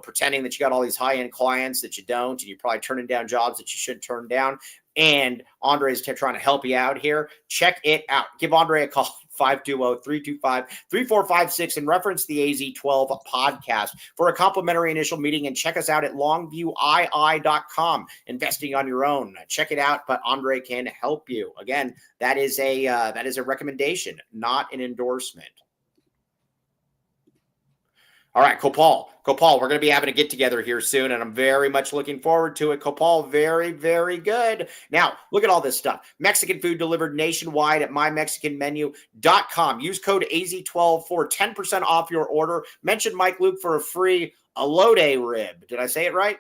pretending that you got all these high-end clients that you don't, and you're probably turning down jobs that you shouldn't turn down. And Andre is trying to help you out here. Check it out. Give Andre a call, 520-325-3456, and reference the AZ12 podcast for a complimentary initial meeting. And check us out at longviewii.com. Investing on your own. Check it out, but Andre can help you. Again, that is a recommendation, not an endorsement. All right, Copal, we're going to be having a get-together here soon, and I'm very much looking forward to it. Copal, very, very good. Now, look at all this stuff. Mexican food delivered nationwide at mymexicanmenu.com. Use code AZ12 for 10% off your order. Mention Mike Luke for a free elote rib. Did I say it right?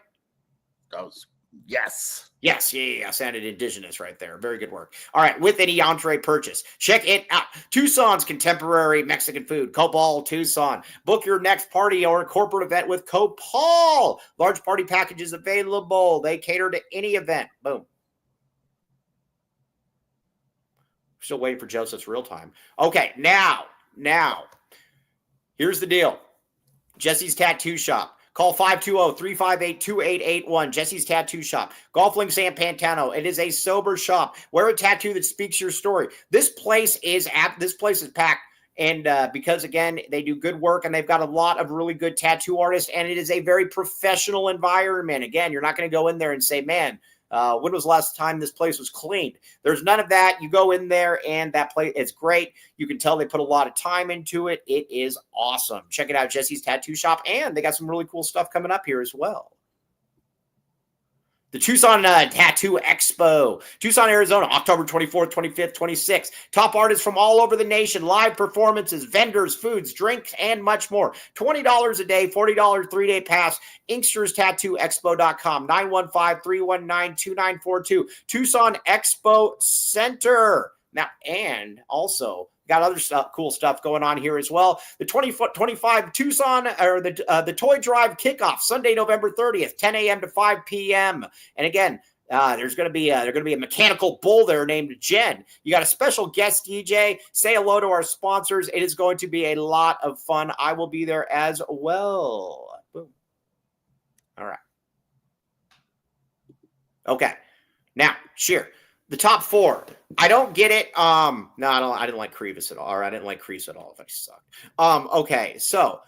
Yes.
Yes, yeah, sounded indigenous right there. Very good work. All right, with any entree purchase, check it out. Tucson's contemporary Mexican food, Copal Tucson. Book your next party or corporate event with Copal. Large party packages available. They cater to any event. Boom. Still waiting for Joseph's real time. Okay, now, here's the deal. Jesse's Tattoo Shop. Call 520-358-2881. Jesse's Tattoo Shop. Golf Link San Pantano. It is a sober shop. Wear a tattoo that speaks your story. This place is packed. And because, again, they do good work and they've got a lot of really good tattoo artists, and it is a very professional environment. Again, you're not going to go in there and say, man, when was the last time this place was cleaned? There's none of that. You go in there and that place is great. You can tell they put a lot of time into it. It is awesome. Check it out, Jesse's Tattoo Shop. And they got some really cool stuff coming up here as well. The Tucson Tattoo Expo, Tucson, Arizona, October 24th, 25th, 26th. Top artists from all over the nation, live performances, vendors, foods, drinks, and much more. $20 a day, $40 3-day pass. InkstersTattooExpo.com, 915-319-2942. Tucson Expo Center. Now, and also got other stuff, cool stuff going on here as well. The 2025 Tucson or the Toy Drive kickoff Sunday, November 30th, 10 a.m. to 5 p.m. And again, there's going to be a mechanical bull there named Jen. You got a special guest DJ. Say hello to our sponsors. It is going to be a lot of fun. I will be there as well. Boom. All right. Okay. Now, Sheer, the top 4. I don't get it. No, I didn't like Krevis at all. Or I didn't like Kreese at all. If I sucked. Okay. So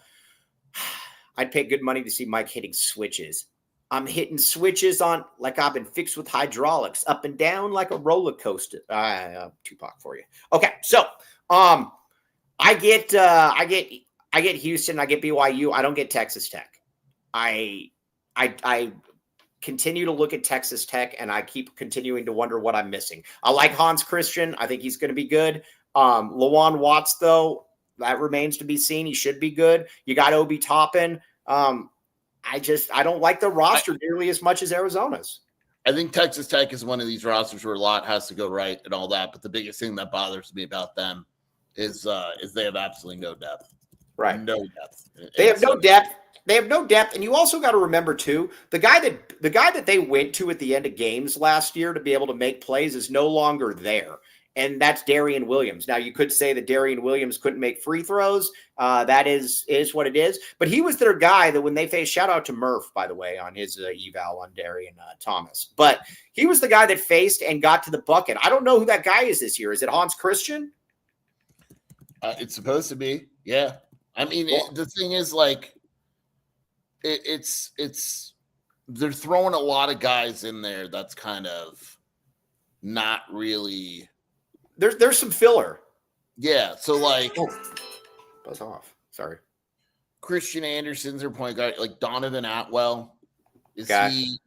I'd pay good money to see Mike hitting switches. I'm hitting switches on like I've been fixed with hydraulics, up and down like a roller coaster. Tupac for you. Okay, so I get Houston, I get BYU, I don't get Texas Tech. I continue to look at Texas Tech, and I keep continuing to wonder what I'm missing. I like Hans Christian. I think he's going to be good. Lawan Watts, though, that remains to be seen. He should be good. You got Obi Toppin. I don't like the roster nearly as much as Arizona's.
I think Texas Tech is one of these rosters where a lot has to go right and all that. But the biggest thing that bothers me about them is they have absolutely no depth.
Right.
No depth.
They have no depth. They have no depth. And you also got to remember, too, the guy that they went to at the end of games last year to be able to make plays is no longer there. And that's Darian Williams. Now, you could say that Darian Williams couldn't make free throws. That is what it is. But he was their guy that when they faced, shout out to Murph, by the way, on his eval on Darian Thomas. But he was the guy that faced and got to the bucket. I don't know who that guy is this year. Is it Hans Christian?
It's supposed to be. Yeah. I mean, the thing is, like, it's they're throwing a lot of guys in there that's kind of not really –
There's some filler.
Yeah, so like
buzz off. Sorry.
Christian Anderson's their point guard, like Donovan Atwell. He,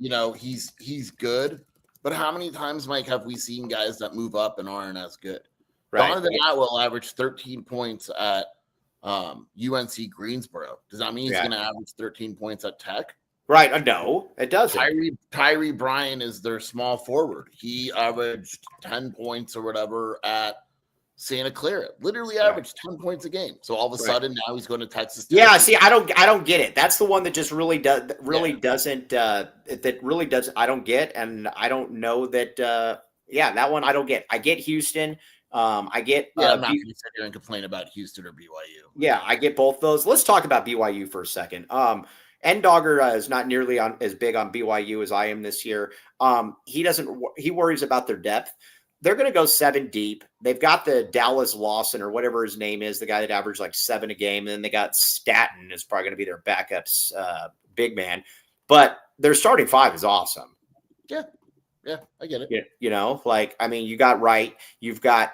he's good. But how many times, Mike, have we seen guys that move up and aren't as good? Right. Donovan Atwell averaged 13 points at UNC Greensboro. Does that mean he's going to average 13 points at Tech?
Right. No, it doesn't.
Tyree Bryan is their small forward. He averaged 10 points or whatever at Santa Clara. Literally averaged 10 points a game. So all of a sudden now he's going to Texas Tech.
Yeah, see, I don't get it. That's the one that just really doesn't I don't get, and I don't know that that one I don't get. I get Houston. I get
I'm not going to sit here and complain about Houston or BYU.
Yeah, I get both those. Let's talk about BYU for a second. Ndogger is not nearly as big on BYU as I am this year. He worries about their depth. They're going to go 7 deep. They've got the Dallas Lawson or whatever his name is, the guy that averaged like 7 a game. And then they got Staten is probably going to be their backups big man. But their starting 5 is awesome.
Yeah, I get it.
You got Wright. You've got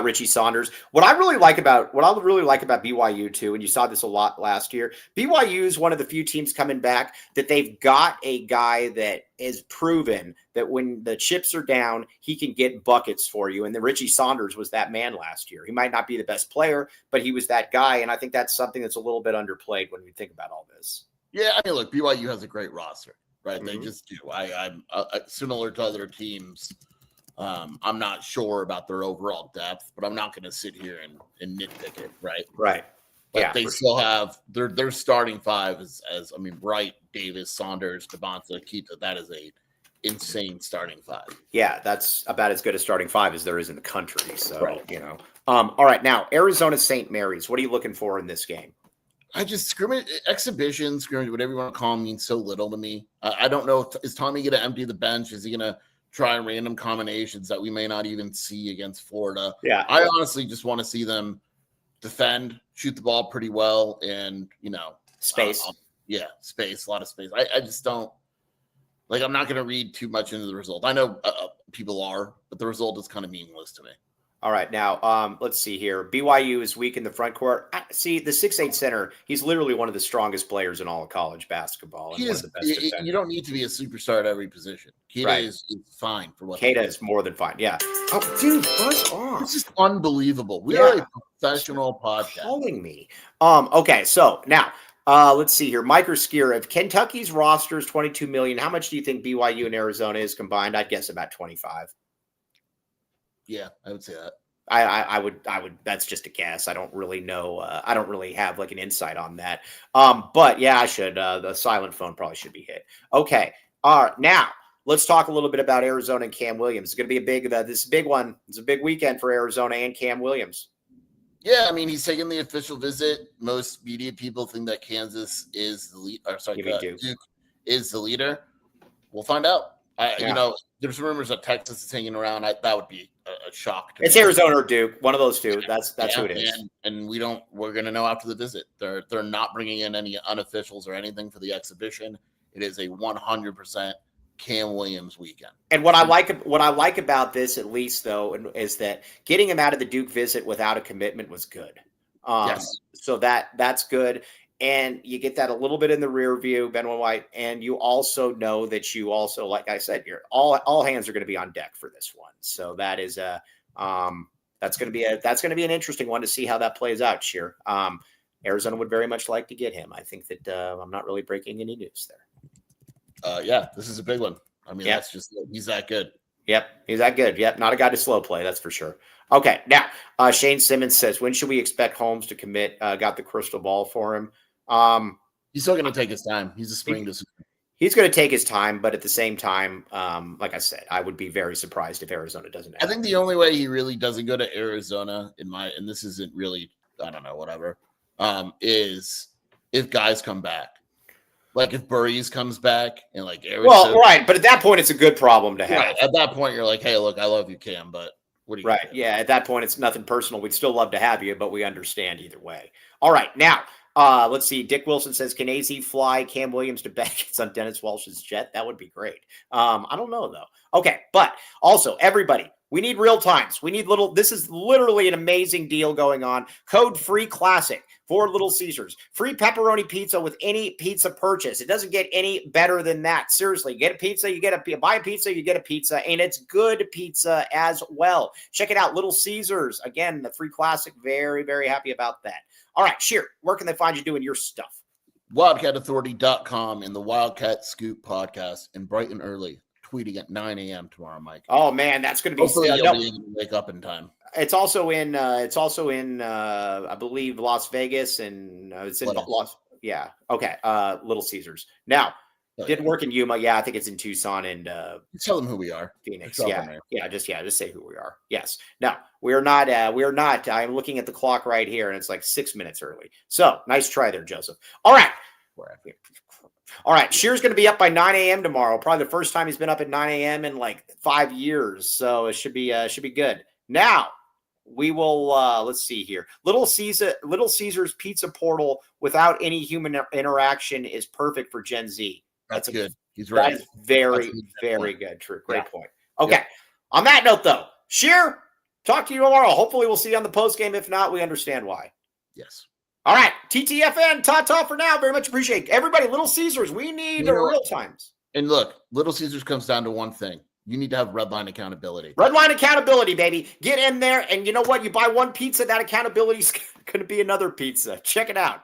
Richie Saunders. What I really like about BYU too, and you saw this a lot last year, BYU is one of the few teams coming back that they've got a guy that is proven that when the chips are down, he can get buckets for you. And then Richie Saunders was that man last year. He might not be the best player, but he was that guy. And I think that's something that's a little bit underplayed when we think about all this.
Yeah, I mean, look, BYU has a great roster, right? Mm-hmm. They just do. I'm similar to other teams. I'm not sure about their overall depth, but I'm not going to sit here and nitpick it, right?
Right.
But they still have their starting 5 Wright, Davis, Saunders, Devonta, Keita. That is a insane starting 5.
Yeah, that's about as good a starting 5 as there is in the country. So, all right, now Arizona St. Mary's. What are you looking for in this game?
I just scrimmage, whatever you want to call them, means so little to me. I don't know. Is Tommy going to empty the bench? Is he going to try random combinations that we may not even see against Florida?
Yeah.
I honestly just want to see them defend, shoot the ball pretty well, and,
space.
Space, a lot of space. I just don't, I'm not going to read too much into the result. I know people are, but the result is kind of meaningless to me.
All right, now let's see here. BYU is weak in the front court. See, the 6'8" center, he's literally one of the strongest players in all of college basketball. And
one of the best you don't need to be a superstar at every position. Keita is fine for what
Keita is more than fine. Yeah. Oh, dude, buzz off.
This is unbelievable. We are a professional podcast.
Calling me. Okay, so now let's see here. Mike Skier, if Kentucky's roster is $22 million, how much do you think BYU and Arizona is combined? I'd guess about 25.
Yeah, I would say that.
I would. That's just a guess. I don't really know. I don't really have like an insight on that. But yeah, I should. The silent phone probably should be hit. Okay. All right. Now let's talk a little bit about Arizona and Cam Williams. It's going to be a big. This is a big one. It's a big weekend for Arizona and Cam Williams.
Yeah, I mean, he's taking the official visit. Most media people think that Kansas is the lead. Or sorry, Duke is the leader. We'll find out. You know, there's rumors that Texas is hanging around. That would be a shock to me.
It's Arizona or Duke, one of those two. That's who it is.
And we're going to know after the visit. They're not bringing in any unofficials or anything for the exhibition. It is a 100% Cam Williams weekend.
And what I like about this, at least though, is that getting him out of the Duke visit without a commitment was good.
Yes.
So that's good. And you get that a little bit in the rear view, Ben White, and you also know that you also, like I said, you're all hands are going to be on deck for this one. So that is that's going to be an interesting one to see how that plays out. Sheer. Arizona would very much like to get him. I think that I'm not really breaking any news there.
Yeah, this is a big one. I mean, that's just he's that good.
Yep, he's that good. Yep, not a guy to slow play, that's for sure. Okay, now Shane Simmons says, when should we expect Holmes to commit? Got the crystal ball for him.
He's still going to take his time. He's a spring decision.
He's going to take his time, but at the same time, like I said, I would be very surprised if Arizona doesn't.
I think the only way he really doesn't go to Arizona, and this isn't really, I don't know, whatever, is if guys come back. Like if Burries comes back and like Arizona.
Well, right, but at that point, it's a good problem to have.
Right. At that point, you're like, hey, look, I love you, Cam, but what do you?
Right. Yeah. At that point, it's nothing personal. We'd still love to have you, but we understand either way. All right. Now, let's see. Dick Wilson says, can AZ fly Cam Williams to Beckett's on Dennis Walsh's jet? That would be great. I don't know, though. Okay. But also, everybody, we need real times. We need this is literally an amazing deal going on. Code free classic for Little Caesars. Free pepperoni pizza with any pizza purchase. It doesn't get any better than that. Seriously, get a pizza, buy a pizza, you get a pizza, and it's good pizza as well. Check it out, Little Caesars. Again, the free classic. Very, very happy about that. All right, Sheer, where can they find you doing your stuff?
WildcatAuthority.com and the Wildcat Scoop podcast and bright and early. Tweeting at 9 a.m. tomorrow, Mike.
Oh man, that's going to be.
Hopefully, I'll be able to wake up in time.
It's also in. I believe Las Vegas, and it's in Las. Yeah. Okay. Little Caesars. Now, didn't work in Yuma. Yeah, I think it's in Tucson and.
Tell them who we are.
Phoenix. Yeah. Just say who we are. Yes. Now we are not. We are not. I'm looking at the clock right here, and it's like 6 minutes early. So nice try there, Joseph. All right. All right, Shear's going to be up by 9 a.m. tomorrow. Probably the first time he's been up at 9 a.m. in like 5 years. So it should be good. Now we will. Let's see here. Little Caesars Pizza Portal without any human interaction is perfect for Gen Z.
That's good. He's right.
That is very, very good. True. Great point. Okay. Yeah. On that note, though, Shear, talk to you tomorrow. Hopefully, we'll see you on the post game. If not, we understand why.
Yes.
All right, TTFN, ta-ta for now. Very much appreciate it. Everybody, Little Caesars, we need real times.
And look, Little Caesars comes down to one thing. You need to have red line accountability.
Red line accountability, baby. Get in there, and you know what? You buy one pizza, that accountability is going to be another pizza. Check it out.